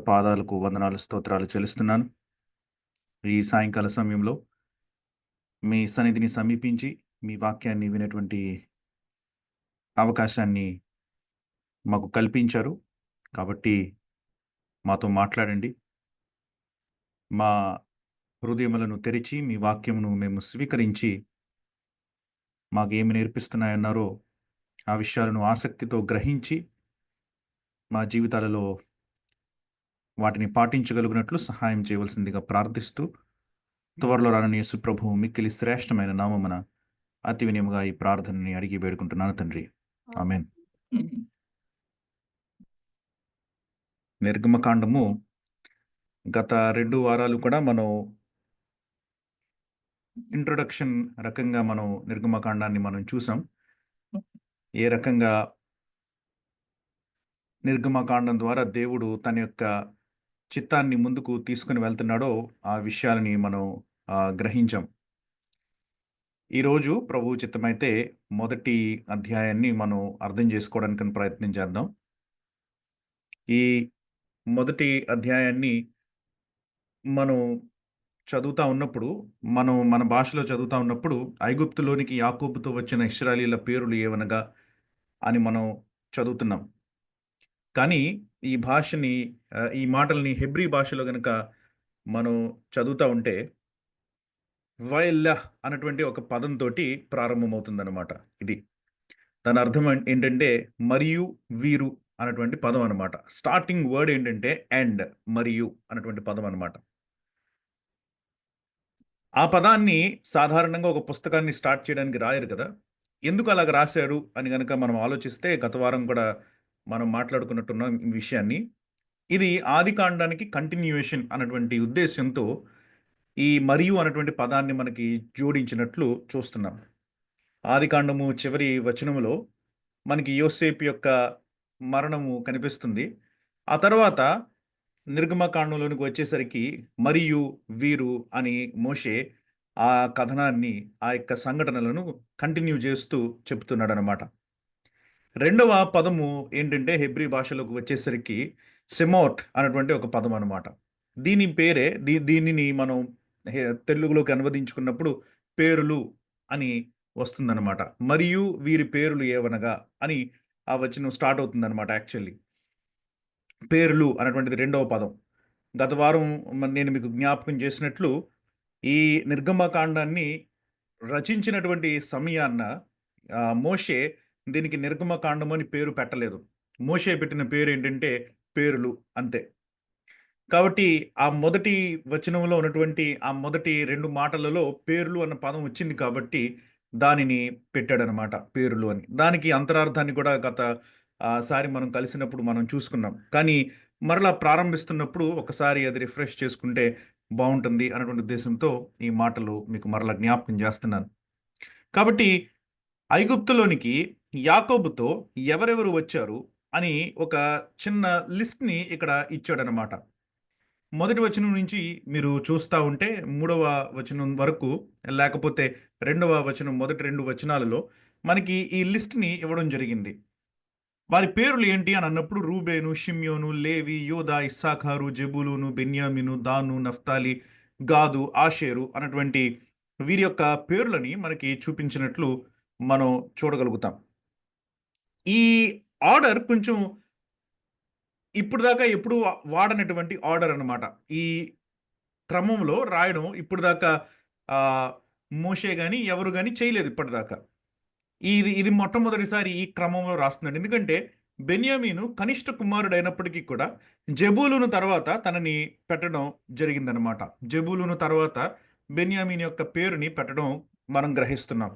పాదాలకు వందనాలు స్తోత్రాలు చెల్లిస్తున్నాను. ఈ సాయంకాల సమయంలో మీ సన్నిధిని సమీపించి మీ వాక్యాన్ని వినేటువంటి అవకాశాన్ని మాకు కల్పించారు. కాబట్టి మాతో మాట్లాడండి. మా హృదయములను తెరిచి మీ వాక్యమును మేము స్వీకరించి మాకేమి నేర్పిస్తున్నాయన్నారో ఆ విషయాలను ఆసక్తితో గ్రహించి మా జీవితాలలో వాటిని పాటించగలిగినట్లు సహాయం చేయవలసిందిగా ప్రార్థిస్తూ త్వరలో రానని యేసు ప్రభువు మిక్కిలి శ్రేష్టమైన నామమున అతి వినయముగా ఈ ప్రార్థనని అడిగి వేడుకుంటున్నాను తండ్రి. ఆమేన్. నిర్గమకాండము గత 2 వారాలు కూడా మనం ఇంట్రొడక్షన్ రకంగా మనం నిర్గమకాండాన్ని మనం చూసాం. ఏ రకంగా నిర్గమకాండం ద్వారా దేవుడు తన యొక్క చిత్తాన్ని ముందుకు తీసుకుని వెళ్తున్నాడో ఆ విషయాలని మనం గ్రహించాం. ఈరోజు ప్రభువు చిత్తమైతే మొదటి అధ్యాయాన్ని మనం అర్థం చేసుకోవడానికి ప్రయత్నం చేద్దాం. ఈ మొదటి అధ్యాయాన్ని మనం చదువుతా ఉన్నప్పుడు మన భాషలో చదువుతా ఉన్నప్పుడు ఐగుప్తులోనికి యాకోబుతో వచ్చిన ఇశ్రాయేలీల పేర్లు ఏవనగా అని మనం చదువుతున్నాం. కానీ ఈ భాషని ఈ మాటల్ని హెబ్రీ భాషలో గనక మనం చదువుతా ఉంటే వైల్లాహ్ అన్నటువంటి ఒక పదంతోటి ప్రారంభమవుతుందన్నమాట. ఇది దాని అర్థం ఏంటంటే మరియు వీరు అన్నటువంటి పదం అనమాట. స్టార్టింగ్ వర్డ్ ఏంటంటే అండ్ మరియు అన్నటువంటి పదం అనమాట. ఆ పదాన్ని సాధారణంగా ఒక పుస్తకాన్ని స్టార్ట్ చేయడానికి రాయరు కదా. ఎందుకు అలాగ రాశాడు అని గనక మనం ఆలోచిస్తే గత వారం కూడా మనం మాట్లాడుకున్నట్టున్న ఈ విషయాన్ని, ఇది ఆదికాండానికి కంటిన్యూయేషన్ అన్నటువంటి ఉద్దేశంతో ఈ మరియు అన్నటువంటి పదాన్ని మనకి జోడించినట్లు చూస్తున్నాం. ఆదికాండము చివరి వచనములో మనకి యోసేపు యొక్క మరణము కనిపిస్తుంది. ఆ తర్వాత నిర్గమకాండంలోనికి వచ్చేసరికి మరియు వీరు అని మోషే ఆ కథనాన్ని, ఆ యొక్క సంఘటనలను కంటిన్యూ చేస్తూ చెప్తున్నాడు అనమాట. రెండవ పదము ఏంటంటే హెబ్రీ భాషలోకి వచ్చేసరికి సెమోట్ అన్నటువంటి ఒక పదం అనమాట. దీని పేరే దీనిని మనం తెలుగులోకి అనువదించుకున్నప్పుడు పేరులు అని వస్తుందన్నమాట. మరియు వీరి పేరులు ఏవనగా అని ఆ వచనం స్టార్ట్ అవుతుందన్నమాట. యాక్చువల్లీ పేర్లు అనేటువంటిది రెండవ పదం. గత వారం నేను మీకు జ్ఞాపకం చేసినట్లు ఈ నిర్గమకాండాన్ని రచించినటువంటి సమయాన్న మోషే దీనికి నిర్గమకాండం అని పేరు పెట్టలేదు. మోషే పెట్టిన పేరు ఏంటంటే పేర్లు, అంతే. కాబట్టి ఆ మొదటి వచనంలో ఉన్నటువంటి ఆ మొదటి 2 మాటలలో పేర్లు అన్న పదం వచ్చింది కాబట్టి దానిని పెట్టాడనమాట, పేర్లు అని. దానికి అంతరార్థాన్ని కూడా గత సారి మనం కలిసినప్పుడు మనం చూసుకున్నాం. కానీ మరలా ప్రారంభిస్తున్నప్పుడు ఒకసారి అది రిఫ్రెష్ చేసుకుంటే బాగుంటుంది అన్నటువంటి ఉద్దేశంతో ఈ మాటలు మీకు మరలా జ్ఞాపకం చేస్తున్నాను. కాబట్టి ఐగుప్తులోనికి యాకోబుతో ఎవరెవరు వచ్చారు అని ఒక చిన్న లిస్ట్ని ఇక్కడ ఇచ్చాడనమాట. మొదటి వచనం నుంచి మీరు చూస్తూ ఉంటే 3వ వచనం వరకు, లేకపోతే 2వ వచనం మొదటి 2 వచనాలలో మనకి ఈ లిస్ట్ని ఇవ్వడం జరిగింది. వారి పేర్లు ఏంటి అని అన్నప్పుడు రూబేను, షిమ్యోను, లేవి, యోదా, ఇస్సాఖారు, జెబూలూను, బెన్యామిను, దాను, నఫ్తాలి, గాదు, ఆషేరు అన్నటువంటి వీరి యొక్క పేర్లని మనకి చూపించినట్లు మనం చూడగలుగుతాం. ఈ ఆర్డర్ కొంచెం ఇప్పుడు దాకా ఎప్పుడు వాడనటువంటి ఆర్డర్ అనమాట. ఈ క్రమంలో రాయడం ఇప్పుడు దాకా మోషే గాని ఎవరు గాని చేయలేదు ఇప్పటిదాకా. ఇది మొట్టమొదటిసారి ఈ క్రమంలో రాస్తున్నాడు. ఎందుకంటే బెన్యామీను కనిష్ట కుమారుడు అయినప్పటికీ కూడా జెబూలూను తర్వాత తనని పెట్టడం జరిగిందనమాట. జెబూలూను తర్వాత బెన్యామీన్ యొక్క పేరుని పెట్టడం మనం గ్రహిస్తున్నాం.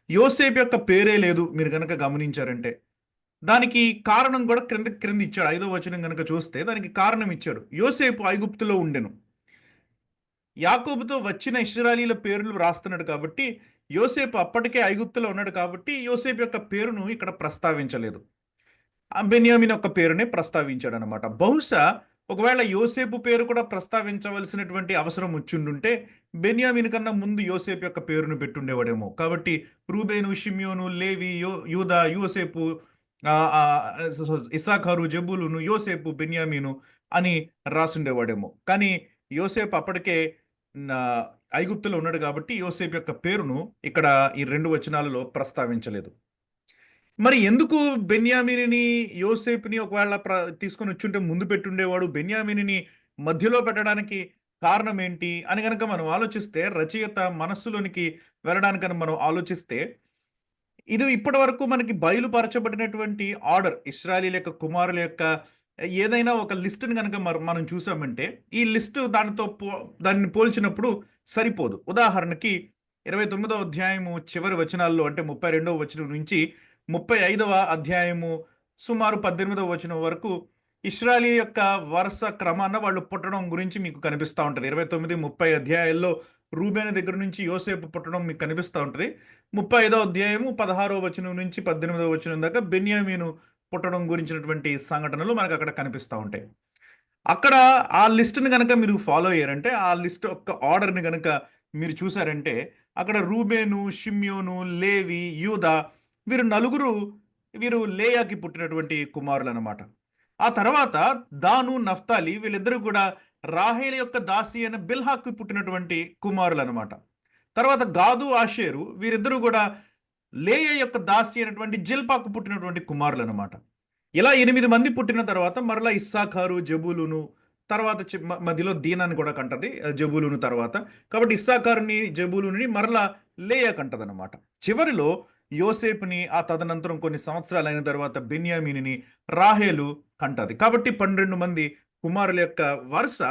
యోసేపు యొక్క పేరే లేదు మీరు గనక గమనించారంటే. దానికి కారణం కూడా క్రింద ఇచ్చాడు. 5వ వచనం గనక చూస్తే దానికి కారణం ఇచ్చాడు. యోసేపు ఐగుప్తులో ఉండెను. యాకోబుతో వచ్చిన ఇశ్రాయేలీల పేర్లు రాస్తున్నాడు కాబట్టి యోసేపు అప్పటికే ఐగుప్తులో ఉన్నాడు కాబట్టి యోసేపు యొక్క పేరును ఇక్కడ ప్రస్తావించలేదు. బెన్యామిన్ యొక్క పేరునే ప్రస్తావించాడు అనమాట. బహుశా ఒకవేళ యోసేపు పేరు కూడా ప్రస్తావించవలసినటువంటి అవసరం వచ్చుండుంటే బెన్యామిన్ కన్నా ముందు యోసేపు యొక్క పేరును పెట్టుండేవాడేమో. కాబట్టి రూబేను, షిమ్యోను, లేవి, యూదా, యోసేపు, ఇస్సాఖారు, జెబూలును, యోసేపు, బెన్యామీను అని రాసుండేవాడేమో. కానీ యోసేపు అప్పటికే నా ఐగుప్తులో ఉన్నాడు కాబట్టి యోసేపు యొక్క పేరును ఇక్కడ ఈ 2 వచనాలలో ప్రస్తావించలేదు. మరి ఎందుకు బెన్యామీనుని, యోసేపుని ఒకవేళ తీసుకొని వచ్చుంటే ముందు పెట్టుండేవాడు. బెన్యామీనుని మధ్యలో పెట్టడానికి కారణం ఏంటి అని గనక మనం ఆలోచిస్తే, రచయిత మనస్సులోనికి వెళ్ళడానికని మనం ఆలోచిస్తే, ఇది ఇప్పటివరకు మనకి బయలుపరచబడినటువంటి ఆర్డర్ ఇశ్రాయేలీయుల యొక్క కుమారుల యొక్క ఏదైనా ఒక లిస్ట్‌ని గనక మనం చూసామంటే, ఈ లిస్ట్ దాన్ని పోల్చినప్పుడు సరిపోదు. ఉదాహరణకి 29వ అధ్యాయము చివరి వచనాల్లో అంటే 32వ వచనం నుంచి 35వ అధ్యాయము సుమారు 18వ వచనం వరకు ఇశ్రాయేలీయుల యొక్క వరుస క్రమాన వాళ్ళు పుట్టడం గురించి మీకు కనిపిస్తా ఉంటది. 29, 30 అధ్యాయాల్లో రూబేను దగ్గర నుంచి యోసేపు పుట్టడం మీకు కనిపిస్తా ఉంటది. 35వ అధ్యాయము 16వ వచనం నుంచి 18వ వచనం దాకా బెన్యామీను పుట్టడం గురించినటువంటి సంఘటనలు మనకు అక్కడ కనిపిస్తా ఉంటాయి. అక్కడ ఆ లిస్ట్‌ని గనక మీరు ఫాలో అయ్యారంటే, ఆ లిస్ట్ యొక్క ఆర్డర్‌ని గనక మీరు చూసారంటే, అక్కడ రూబేను, షిమ్యోను, లేవి, యూదా వీరు లేయాకి పుట్టినటువంటి కుమారులనమాట. ఆ తర్వాత దాను, నఫ్తాలి వీళ్ళిద్దరూ కూడా రాహేలు యొక్క దాసి అయిన బిల్హాకి పుట్టినటువంటి కుమారులనమాట. తర్వాత గాదు, ఆషేరు వీరిద్దరూ కూడా లేయ యొక్క దాసి అయినటువంటి జిల్పాకు పుట్టినటువంటి కుమారులనమాట. ఇలా 8 మంది పుట్టిన తర్వాత మరలా ఇస్సాకారు, జబూలూను తర్వాత మధ్యలో దీనాన్ని కూడా కంటది జబూలూను తర్వాత. కాబట్టి ఇస్సాకారుని, జబూలూనుని మరలా లేయా కంటదనమాట. చివరిలో యోసేపుని ఆ తదనంతరం కొన్ని సంవత్సరాలైన తర్వాత బెన్యామీనుని రాహేలు కంటది. కాబట్టి 12 మంది కుమారుల యొక్క వరుస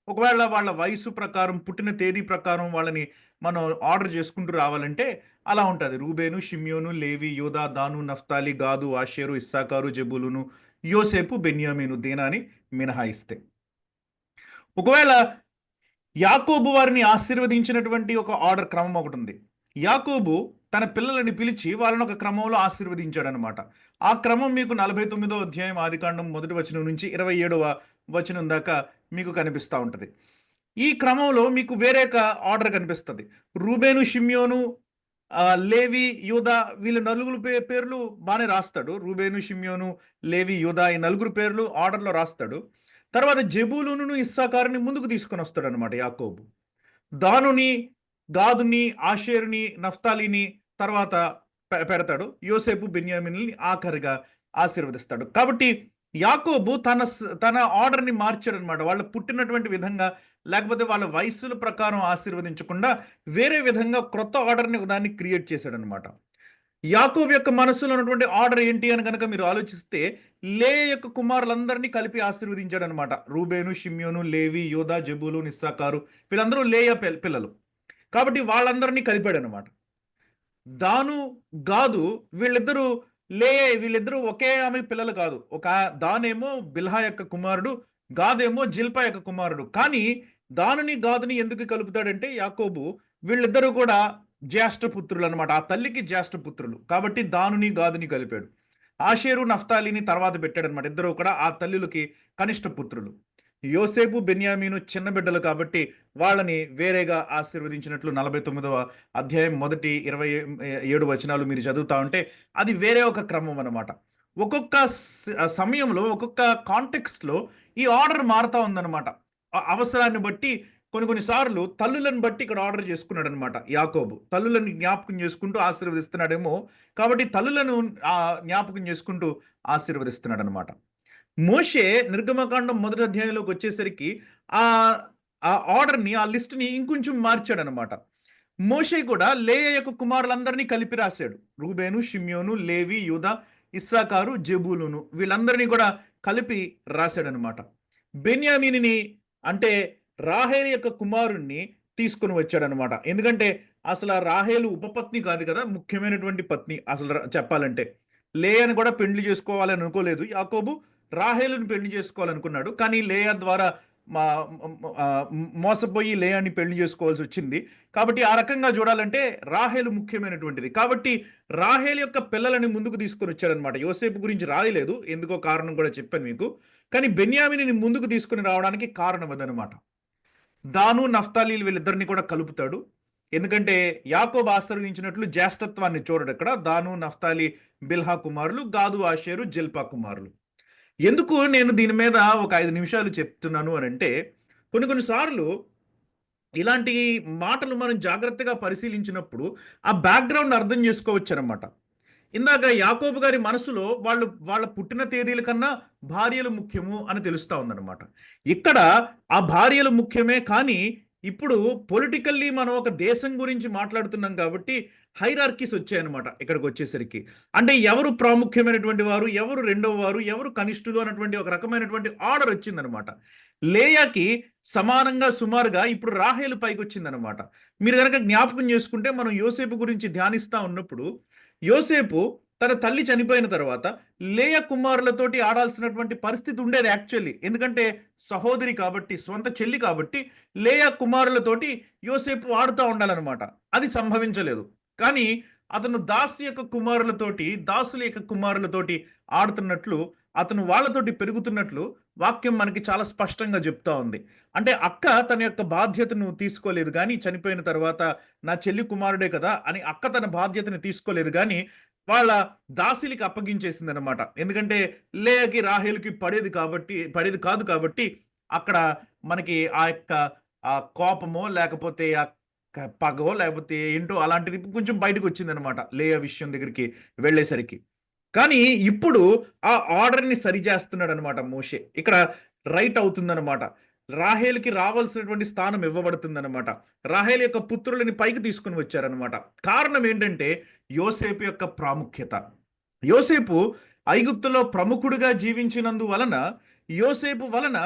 ఒకవేళ వాళ్ళ వయసు ప్రకారం, పుట్టిన తేదీ ప్రకారం వాళ్ళని మనం ఆర్డర్ చేసుకుంటూ రావాలంటే అలా ఉంటది. రూబేను, షిమ్యోను, లేవి, యూదా, దాను, నఫ్తాలి, గాదు, ఆషేరు, ఇస్సాకారు, జబూలూను, యోసేపు, బెన్యామీను దీనాని మినహాయిస్తే. ఒకవేళ యాకోబు వారిని ఆశీర్వదించినటువంటి ఒక ఆర్డర్ క్రమం ఒకటుంది. యాకోబు తన పిల్లలని పిలిచి వాళ్ళని ఒక క్రమంలో ఆశీర్వదించాడనమాట. ఆ క్రమం మీకు 49వ అధ్యాయం ఆదికాండం 1వ వచనం నుంచి 27వ వచనం దాకా మీకు కనిపిస్తా ఉంటది. ఈ క్రమంలో మీకు వేరే ఒక ఆర్డర్ కనిపిస్తది. రూబేను, షిమ్యోను, లేవి, యూదా వీళ్ళ నలుగురు పేర్లు బానే రాస్తాడు. రూబేను, షిమ్యోను, లేవి, యూదా ఈ నలుగురు పేర్లు ఆర్డర్‌లో రాస్తాడు. తర్వాత జెబూలూనును, ఇస్సాకారుని ముందుకు తీసుకొని వస్తాడనమాట యాకోబు. దానుని, గాదుని, ఆషేరుని, నఫ్తాలిని తర్వాత పెడతాడు. యోసేపు, బెన్యామీనుల్ని ఆఖరిగా ఆశీర్వదిస్తాడు. కాబట్టి యాకోబు తన ఆర్డర్‌ని మార్చాడనమాట. వాళ్ళు పుట్టినటువంటి విధంగా లేకపోతే వాళ్ళ వయస్సుల ప్రకారం ఆశీర్వదించకుండా వేరే విధంగా క్రొత్త ఆర్డర్‌ని ఒకదాన్ని క్రియేట్ చేశాడనమాట. యాకోబు యొక్క మనస్సులో ఉన్నటువంటి ఆర్డర్ ఏంటి అని గనక మీరు ఆలోచిస్తే, లేయా యొక్క కుమారులందరినీ కలిపి ఆశీర్వదించాడనమాట. రూబేను, షిమ్యోను, లేవి, యూదా, జెబూలూను, ఇస్సాకారు వీళ్ళందరూ లేయా పిల్లలు. కాబట్టి వాళ్ళందరినీ కలిపాడనమాట. దాను, గాదు వీళ్ళిద్దరూ ఒకే ఆమె పిల్లలు కాదు. దానేమో బిల్హా యొక్క కుమారుడు, గాదేమో జిల్పా యొక్క కుమారుడు. కానీ దానుని, గాదుని ఎందుకు కలుపుతాడంటే యాకోబు వీళ్ళిద్దరూ కూడా జ్యేష్ఠ పుత్రులు అనమాట. ఆ తల్లికి జ్యేష్ఠ పుత్రులు. కాబట్టి దానుని, గాదుని కలిపాడు. ఆషేరు, నఫ్తాలిని తర్వాత పెట్టాడనమాట. ఇద్దరు కూడా ఆ తల్లులకి కనిష్ట పుత్రులు. యోసేపు, బెన్యామీను చిన్న బిడ్డలు కాబట్టి వాళ్ళని వేరేగా ఆశీర్వదించినట్లు 49వ అధ్యాయం మొదటి 27 వచనాలు మీరు చదువుతా ఉంటే అది వేరే ఒక క్రమం అనమాట. ఒక్కొక్క సమయంలో ఒక్కొక్క కాంటెక్స్ట్లో ఈ ఆర్డర్ మారుతా ఉందన్నమాట. అవసరాన్ని బట్టి కొన్ని సార్లు తల్లులను బట్టి ఇక్కడ ఆర్డర్ చేసుకున్నాడు అనమాట యాకోబు. తల్లులను జ్ఞాపకం చేసుకుంటూ ఆశీర్వదిస్తున్నాడేమో, కాబట్టి తల్లులను జ్ఞాపకం చేసుకుంటూ ఆశీర్వదిస్తున్నాడు అనమాట. మోషే నిర్గమకాండం మొదటి అధ్యాయంలోకి వచ్చేసరికి ఆ ఆర్డర్‌ని, ఆ లిస్ట్‌ని ఇంకొంచెం మార్చాడనమాట. మోషే కూడా లేయా యొక్క కుమారులందరినీ కలిపి రాశాడు. రూబేను, షిమ్యోను, లేవి, యూదా, ఇస్సాకారు, జెబూలూను వీళ్ళందరినీ కూడా కలిపి రాశాడనమాట. బెన్యామీనుని అంటే రాహేలు యొక్క కుమారుణ్ణి తీసుకొని వచ్చాడనమాట. ఎందుకంటే అసలు రాహేలు ఉపపత్ని కాదు కదా, ముఖ్యమైనటువంటి పత్ని అసలు చెప్పాలంటే. లేయాని కూడా పెళ్లి చేసుకోవాలని అనుకోలేదు యాకోబు. రాహేలుని పెళ్లి చేసుకోవాలనుకున్నాడు. కానీ లేయా ద్వారా మోసపోయి లేయాని పెళ్లి చేసుకోవాల్సి వచ్చింది. కాబట్టి ఆ రకంగా చూడాలంటే రాహేలు ముఖ్యమైనటువంటిది. కాబట్టి రాహేలు యొక్క పిల్లలని ముందుకు తీసుకొని వచ్చాడనమాట. యోసేపు గురించి రాయలేదు, ఎందుకో కారణం కూడా చెప్పాను మీకు. కానీ బెన్యామీనుని ముందుకు తీసుకుని రావడానికి కారణం అదనమాట. దాను, నఫ్తాలి వీళ్ళిద్దరిని కూడా కలుపుతాడు. ఎందుకంటే యాకోబు ఆశీర్వదించినట్లు జ్యేష్ఠత్వాన్ని చూడడు ఇక్కడ. దాను, నఫ్తాలి బిల్హా కుమారులు, గాదు, ఆషేరు, జిల్పా కుమారులు. ఎందుకు నేను దీని మీద ఒక 5 నిమిషాలు చెప్తున్నాను అనంటే, కొన్ని సార్లు ఇలాంటి మాటలు మనం జాగ్రత్తగా పరిశీలించినప్పుడు ఆ బ్యాక్‌గ్రౌండ్ అర్థం చేసుకోవచ్చనమాట. ఇందాక యాకోబు గారి మనసులో వాళ్ళ పుట్టిన తేదీల కన్నా భార్యలు ముఖ్యము అని తెలుస్తా ఉందన్నమాట. ఇక్కడ ఆ భార్యలు ముఖ్యమే కానీ, ఇప్పుడు పొలిటికల్లీ మనం ఒక దేశం గురించి మాట్లాడుతున్నాం కాబట్టి హైరార్కీస్ వచ్చాయన్నమాట ఇక్కడికొచ్చేసరికి. అంటే ఎవరు ప్రాముఖ్యమైనటువంటి వారు, ఎవరు రెండవ వారు, ఎవరు కనిష్ఠులు అన్నటువంటి ఒక రకమైనటువంటి ఆర్డర్ వచ్చిందన్నమాట. లేయాకి సమానంగా సుమారుగా ఇప్పుడు రాహేలు పైకొచ్చిందన్నమాట. మీరు గనక జ్ఞాపకం చేసుకుంటే మనం యోసేపు గురించి ధ్యానిస్తా ఉన్నప్పుడు యోసేపు తన తల్లి చనిపోయిన తర్వాత లేయ కుమారులతోటి ఆడాల్సినటువంటి పరిస్థితి ఉండేది యాక్చువల్లీ. ఎందుకంటే సహోదరి కాబట్టి, స్వంత చెల్లి కాబట్టి లేయ కుమారులతోటి యోసేపు ఆడుతూ ఉండాలన్నమాట. అది సంభవించలేదు. కానీ అతను దాసి యొక్క కుమారులతోటి, దాసుల యొక్క కుమారులతోటి ఆడుతున్నట్లు, అతను వాళ్ళతోటి పెరుగుతున్నట్లు వాక్యం మనకి చాలా స్పష్టంగా చెప్తా ఉంది. అంటే అక్క తన యొక్క బాధ్యతను తీసుకోలేదు కానీ, చనిపోయిన తర్వాత నా చెల్లి కుమారుడే కదా అని అక్క తన బాధ్యతను తీసుకోలేదు కానీ, వాళ్ళ దాసిలికి అప్పగించేసిందనమాట. ఎందుకంటే లేయకి రాహేలుకి పడేది కాదు కాబట్టి అక్కడ మనకి ఆ యొక్క కోపమో లేకపోతే పగో లేకపోతే ఏంటో అలాంటిది కొంచెం బయటకొచ్చిందనమాట లేయ విషయం దగ్గరికి వెళ్ళేసరికి. కానీ ఇప్పుడు ఆ ఆర్డర్‌ని సరిచేస్తున్నాడనమాట మోషే. ఇక్కడ రైట్ అవుతుందనమాట. రాహేలుకి రావాల్సినటువంటి స్థానం ఇవ్వబడుతుందనమాట. రాహేలు యొక్క పుత్రులని పైకి తీసుకొని వచ్చారనమాట. కారణం ఏంటంటే యోసేపు యొక్క ప్రాముఖ్యత. యోసేపు ఐగుప్తులో ప్రముఖుడిగా జీవించినందువలన, యోసేపు వలన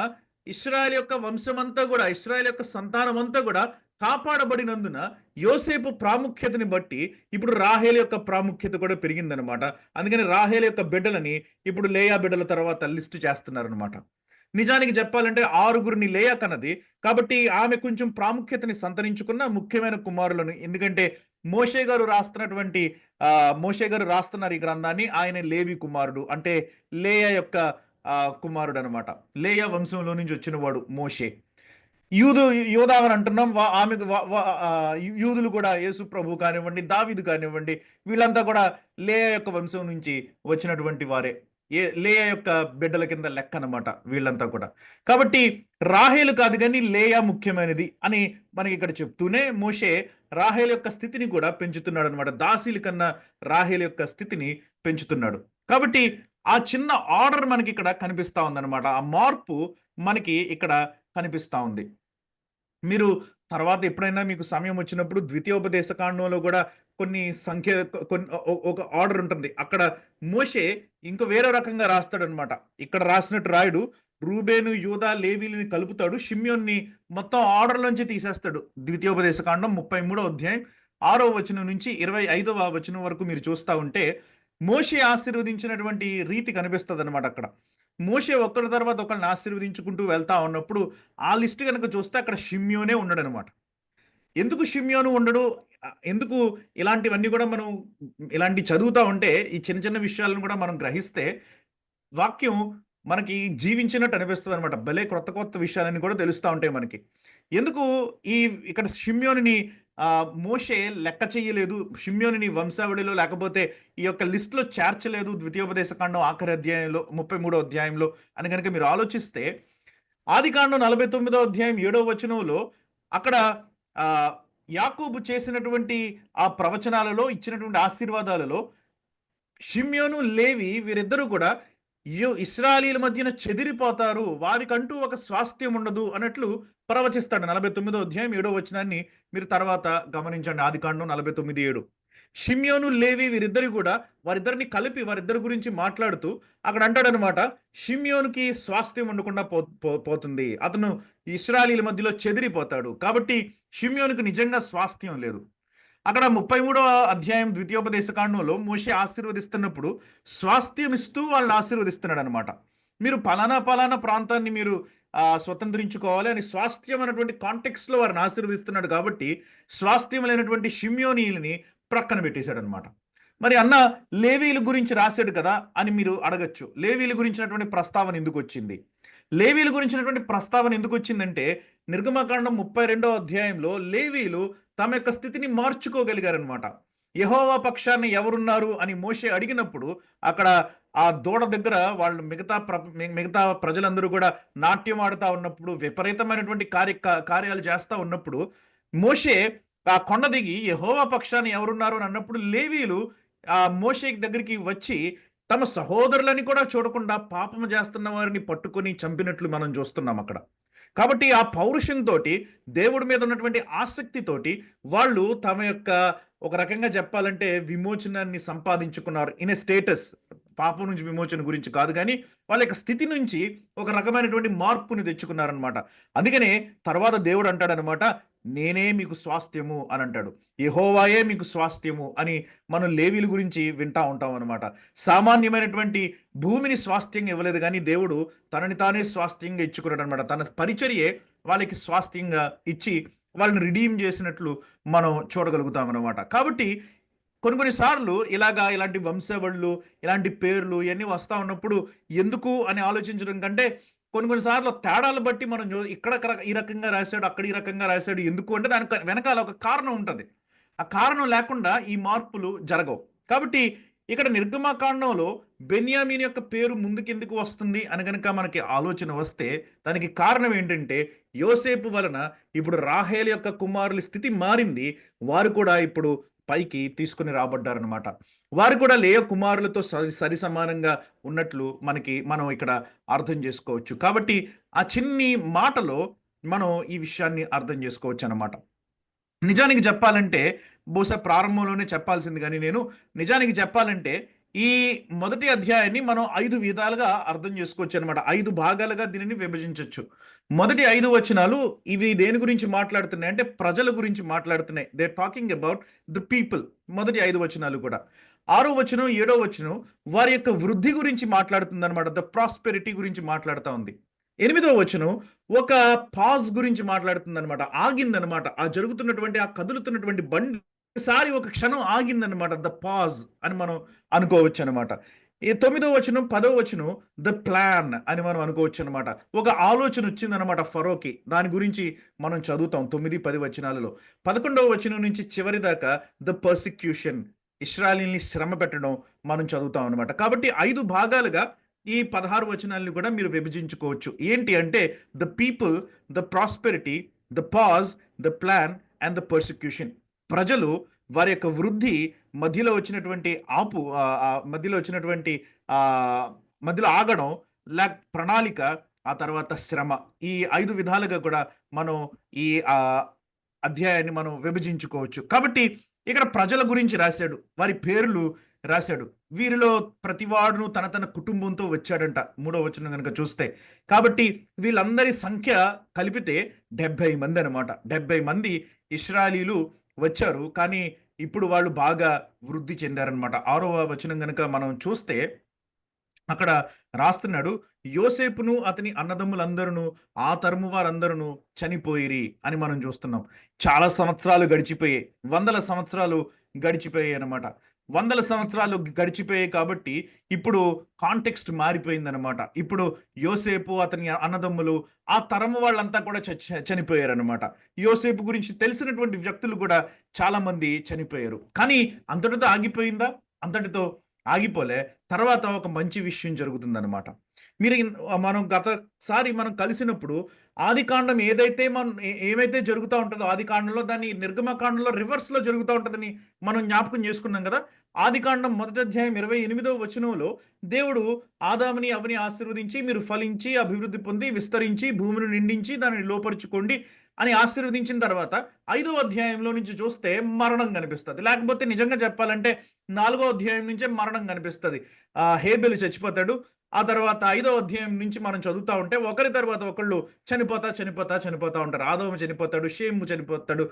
ఇశ్రాయేలు యొక్క వంశమంతా గూడా, ఇశ్రాయేలు యొక్క సంతానమంతా గూడా కాపాడబడినందున యోసేపు ప్రాముఖ్యతని బట్టి ఇప్పుడు రాహేలు యొక్క ప్రాముఖ్యత కూడా పెరిగిందనమాట. అందుకని రాహేలు యొక్క బిడ్డలని ఇప్పుడు లేయా బిడ్డల తర్వాత లిస్ట్ చేస్తున్నారనమాట. నిజానికి చెప్పాలంటే 6గురిని లేయా కన్నది. కాబట్టి ఆమె కొంచెం ప్రాముఖ్యతని సంతరించుకున్న ముఖ్యమైన కుమారులను. ఎందుకంటే మోషే గారు రాస్తున్నారు ఈ గ్రంథాన్ని. ఆయన లేవి కుమారుడు. అంటే లేయా యొక్క కుమారుడనమాట. లేయా వంశంలో నుంచి వచ్చినవాడు మోషే. యూదా అని అంటున్నాం. ఆమెకు యూదులు కూడా యేసు ప్రభు కానివ్వండి, దావీదు కానివ్వండి, వీళ్ళంతా కూడా లేయా యొక్క వంశం నుంచి వచ్చినటువంటి వారే. లేయా యొక్క బిడ్డల కింద లెక్క అనమాట వీళ్ళంతా కూడా. కాబట్టి రాహేలు కాదు కానీ లేయా ముఖ్యమైనది అని మనకి ఇక్కడ చెప్తూనే మోషే రాహేలు యొక్క స్థితిని కూడా పెంచుతున్నాడు అనమాట. దాసీల కన్నా రాహేలు యొక్క స్థితిని పెంచుతున్నాడు. కాబట్టి ఆ చిన్న ఆర్డర్ మనకి ఇక్కడ కనిపిస్తా ఉందన్నమాట. ఆ మార్పు మనకి ఇక్కడ కనిపిస్తా ఉంది. మీరు తర్వాత ఎప్పుడైనా మీకు సమయం వచ్చినప్పుడు ద్వితీయోపదేశ కాండంలో కూడా కొన్ని ఒక ఆర్డర్ ఉంటుంది. అక్కడ మోషే ఇంకో వేరే రకంగా రాస్తాడనమాట. ఇక్కడ రాసినట్టు రాయడు. రూబేను, యూదా, లేవీలని కలుపుతాడు. షిమ్యోన్ని మొత్తం ఆర్డర్‌లోంచి తీసేస్తాడు. ద్వితీయోపదేశ కాండం 33వ అధ్యాయం 6వ వచనం నుంచి 25వ వచనం వరకు మీరు చూస్తా ఉంటే మోషే ఆశీర్వదించినటువంటి రీతి కనిపిస్తదనమాట అక్కడ. మోషే ఒకరి తర్వాత ఒకళ్ళని ఆశీర్వదించుకుంటూ వెళ్తా ఉన్నప్పుడు ఆ లిస్ట్ గనక చూస్తే అక్కడ షిమ్యోనే ఉండడనమాట. ఎందుకు షిమ్యోను ఉండడు? ఎందుకు ఇలాంటివన్నీ కూడా మనం ఇలాంటివి చదువుతా ఉంటే ఈ చిన్న చిన్న విషయాలను కూడా మనం గ్రహిస్తే వాక్యం మనకి జీవించినట్టు అనిపిస్తదనమాట. భలే కొత్త కొత్త విషయాలన్నీ కూడా తెలుస్తా ఉంటాయి మనకి. ఎందుకు ఇక్కడ షిమ్యోనుని మోషే లెక్క చెయ్యలేదు. షిమ్యోనుని వంశావళిలో లేకపోతే ఈ యొక్క లిస్ట్‌లో చేర్చలేదు ద్వితీయోపదేశ కాండం ఆఖరి అధ్యాయంలో 33వ అధ్యాయంలో అని గనక మీరు ఆలోచిస్తే, ఆదికాండం 49వ అధ్యాయం 7వ వచనంలో అక్కడ ఆహ్, యాకోబు చేసినటువంటి ఆ ప్రవచనాలలో ఇచ్చినటువంటి ఆశీర్వాదాలలో షిమ్యోను, లేవి వీరిద్దరూ కూడా ఇశ్రాయేలీయుల మధ్యన చెదిరిపోతారు. వారికంటూ ఒక స్వాస్థ్యం ఉండదు అన్నట్లు ప్రవచిస్తాడు. 49వ అధ్యాయం 7వ వచనాన్ని మీరు తర్వాత గమనించండి. ఆదికాండం 49:7. షిమ్యోను, లేవి వీరిద్దరు కూడా వారిద్దరిని కలిపి వారిద్దరి గురించి మాట్లాడుతూ అక్కడ అంటాడనమాట. షిమ్యోనుకి స్వాస్థ్యం ఉండకుండా పోతుంది. అతను ఇశ్రాయేలీయుల మధ్యలో చెదిరిపోతాడు. కాబట్టి షిమ్యోనుకి నిజంగా స్వాస్థ్యం లేదు. అక్కడ 33వ అధ్యాయం ద్వితీయోపదేశ కాండంలో మోషే ఆశీర్వదిస్తున్నప్పుడు స్వాస్థ్యం ఇస్తూ వాళ్ళని ఆశీర్వదిస్తున్నాడనమాట. మీరు పలానా ప్రాంతాన్ని మీరు స్వతంత్రించుకోవాలి అని స్వాస్థ్యం అనేటువంటి కాంటెక్స్‌లో వారిని ఆశీర్వదిస్తున్నాడు కాబట్టి స్వాస్థ్యం లేనటువంటి షిమ్యోనీయులని ప్రక్కన పెట్టేశాడనమాట. మరి అన్న లేవీయుల గురించి రాశాడు కదా అని మీరు అడగొచ్చు. లేవీయుల గురించినటువంటి ప్రస్తావన ఎందుకొచ్చింది? లేవీయుల గురించినటువంటి ప్రస్తావన ఎందుకొచ్చిందంటే నిర్గమకాండం 32వ అధ్యాయంలో లేవీయులు తమ యొక్క స్థితిని మార్చుకోగలిగారనమాట. యెహోవా పక్షాన ఎవరున్నారు అని మోషే అడిగినప్పుడు అక్కడ ఆ దూడ దగ్గర వాళ్ళు మిగతా ప్రజలందరూ కూడా నాట్యం ఆడుతా ఉన్నప్పుడు, విపరీతమైనటువంటి కార్యాలు చేస్తా ఉన్నప్పుడు, మోషే ఆ కొండ దిగి యెహోవా పక్షాన ఎవరున్నారు అని అన్నప్పుడు లేవీయులు ఆ మోషే దగ్గరికి వచ్చి తమ సహోదరులని కూడా చూడకుండా పాపము చేస్తున్న వారిని పట్టుకొని చంపినట్లు మనం చూస్తున్నాం అక్కడ. కాబట్టి ఆ పౌరుషంతోటి, దేవుడి మీద ఉన్నటువంటి ఆసక్తితోటి వాళ్ళు తమ యొక్క ఒక రకంగా చెప్పాలంటే విమోచనాన్ని సంపాదించుకున్నారు. ఇన్ ఎ స్టేటస్, పాపం నుంచి విమోచన గురించి కాదు గానీ, వాళ్ళ యొక్క స్థితి నుంచి ఒక రకమైనటువంటి మార్పుని తెచ్చుకున్నారనమాట. అందుకనే తర్వాత దేవుడు అంటాడనమాట, నేనే మీకు స్వాస్థ్యము అని అంటాడు. యెహోవాయే మీకు స్వాస్థ్యము అని మనం లేవీయుల గురించి వింటా ఉంటాం అనమాట. సామాన్యమైనటువంటి భూమిని స్వాస్థ్యంగా ఇవ్వలేదు గానీ, దేవుడు తనని తానే స్వాస్థ్యంగా ఇచ్చుకున్నాడనమాట. తన పరిచర్యే వాళ్ళకి స్వాస్థ్యంగా ఇచ్చి వాళ్ళని రిడీమ్ చేసినట్లు మనం చూడగలుగుతామనమాట. కాబట్టి కొన్ని సార్లు ఇలాంటి వంశావళులు, ఇలాంటి పేర్లు ఇయన్నీ వస్తా ఉన్నప్పుడు ఎందుకు అని ఆలోచించడం కంటే, కొన్ని సార్లు తేడాలు బట్టి మనం ఇక్కడ ఈ రకంగా రాశాడు, అక్కడ ఈ రకంగా రాశాడు. ఎందుకు అంటే దానికి వెనకాల ఒక కారణం ఉంటది. ఆ కారణం లేకుండా ఈ మార్పులు జరగవు. కాబట్టి ఇక్కడ నిర్గమకాండంలో బెన్యామీన్ యొక్క పేరు ముందుకెందుకు వస్తుంది అని గనక మనకి ఆలోచన వస్తే, దానికి కారణం ఏంటంటే యోసేపు వలన ఇప్పుడు రాహేలు యొక్క కుమారుల స్థితి మారింది. వారు కూడా ఇప్పుడు పైకి తీసుకొని రాబడ్డారనమాట. వారు కూడా లేయ కుమారులతో సరి సమానంగా ఉన్నట్లు మనం ఇక్కడ అర్థం చేసుకోవచ్చు. కాబట్టి ఆ చిన్ని మాటలో మనం ఈ విషయాన్ని అర్థం చేసుకోవచ్చు అన్నమాట. నిజానికి చెప్పాలంటే బహుశా ప్రారంభంలోనే చెప్పాల్సింది గానీ నిజానికి చెప్పాలంటే ఈ మొదటి అధ్యాయాన్ని మనం 5 విధాలుగా అర్థం చేసుకోవచ్చు అనమాట. 5 భాగాలుగా దీనిని విభజించొచ్చు. మొదటి 5 వచనాలు ఇవి దేని గురించి మాట్లాడుతున్నాయి అంటే ప్రజల గురించి మాట్లాడుతున్నాయి. They talking about the people. మొదటి 5 వచనాలు కూడా. 6వ వచనం, 7వ వచనం వారి యొక్క వృద్ధి గురించి మాట్లాడుతుందన్నమాట. ద ప్రాస్పెరిటీ గురించి మాట్లాడుతా ఉంది. 8వ వచనం ఒక పాజ్ గురించి మాట్లాడుతుందన్నమాట. ఆగిందనమాట. ఆ జరుగుతున్నటువంటి, ఆ కదులుతున్నటువంటి బండి ఒకసారి ఒక క్షణం ఆగిందనమాట. ద పాజ్ అని మనం అనుకోవచ్చు అనమాట. ఈ 9వ వచనం, 10వ వచనం ద ప్లాన్ అని మనం అనుకోవచ్చు అనమాట. ఒక ఆలోచన వచ్చిందనమాట ఫరోకి. దాని గురించి మనం చదువుతాం 9, 10 వచనాలలో. 11వ వచనం నుంచి చివరి దాకా ద పర్సిక్యూషన్, ఇశ్రాయేలీయుల్ని శ్రమ పెట్టడం మనం చదువుతాం అనమాట. కాబట్టి 5 భాగాలుగా ఈ 16 వచనాలను కూడా మీరు విభజించుకోవచ్చు. ఏంటి అంటే the people, the prosperity, the pause, the plan and the persecution. ప్రజలు వారి యొక్క వృద్ధి, మధ్యలో వచ్చినటువంటి మధ్యలో ఆగడం, ప్రణాళిక, ఆ తర్వాత శ్రమ. ఈ 5 విధాలుగా కూడా మనం ఈ అధ్యాయాన్ని మనం విభజించుకోవచ్చు. కాబట్టి ఇక్కడ ప్రజల గురించి రాశాడు, వారి పేర్లు రాశాడు. వీరిలో ప్రతివాడును తన కుటుంబంతో వచ్చాడంట 3వ వచనం కనుక చూస్తే. కాబట్టి వీళ్ళందరి సంఖ్య కలిపితే 70 మంది అనమాట. 70 మంది ఇశ్రాయేలీయులు వచ్చారు. కానీ ఇప్పుడు వాళ్ళు బాగా వృద్ధి చెందారనమాట. 6వ వచనం గనక మనం చూస్తే అక్కడ రాస్తున్నాడు, యోసేపును అతని అన్నదమ్ములందరూ ఆ తరము వారందరూ చనిపోయిరి అని మనం చూస్తున్నాం. చాలా సంవత్సరాలు గడిచిపోయాయి. వందల సంవత్సరాలు గడిచిపోయాయి అనమాట. వందల సంవత్సరాలు గడిచిపోయాయి కాబట్టి ఇప్పుడు కాంటెక్స్ట్ మారిపోయిందనమాట. ఇప్పుడు యోసేపు, అతని అన్నదమ్ములు, ఆ తరము వాళ్ళంతా కూడా చనిపోయారనమాట. యోసేపు గురించి తెలిసినటువంటి వ్యక్తులు కూడా చాలా మంది చనిపోయారు. కానీ అంతటితో ఆగిపోయిందా? అంతటితో ఆగిపోలే. తర్వాత ఒక మంచి విషయం జరుగుతుందనమాట. మనం గతసారి మనం కలిసినప్పుడు ఆదికాండం ఏమైతే జరుగుతూ ఉంటుందో ఆదికాండంలో, దాన్ని నిర్గమకాండంలో రివర్స్లో జరుగుతూ ఉంటుందని మనం జ్ఞాపకం చేసుకున్నాం కదా. ఆదికాండం 1వ అధ్యాయం 28వ వచనంలో దేవుడు ఆదాముని అవ్వని ఆశీర్వదించి, మీరు ఫలించి అభివృద్ధి పొంది విస్తరించి భూమిని నిండించి దానిని లోపరుచుకోండి అని ఆశీర్వదించిన తర్వాత 5వ అధ్యాయంలో నుంచి చూస్తే మరణం కనిపిస్తుంది. లేకపోతే నిజంగా చెప్పాలంటే 4వ అధ్యాయం నుంచే మరణం కనిపిస్తుంది. హేబెలు చచ్చిపోతాడు. ఆ తర్వాత 5వ అధ్యాయం నుంచి మనం చదువుతా ఉంటే ఒకరి తర్వాత ఒకళ్ళు చనిపోతా ఉంటారు. ఆదోము చనిపోతాడు, షేము చనిపోతాడు,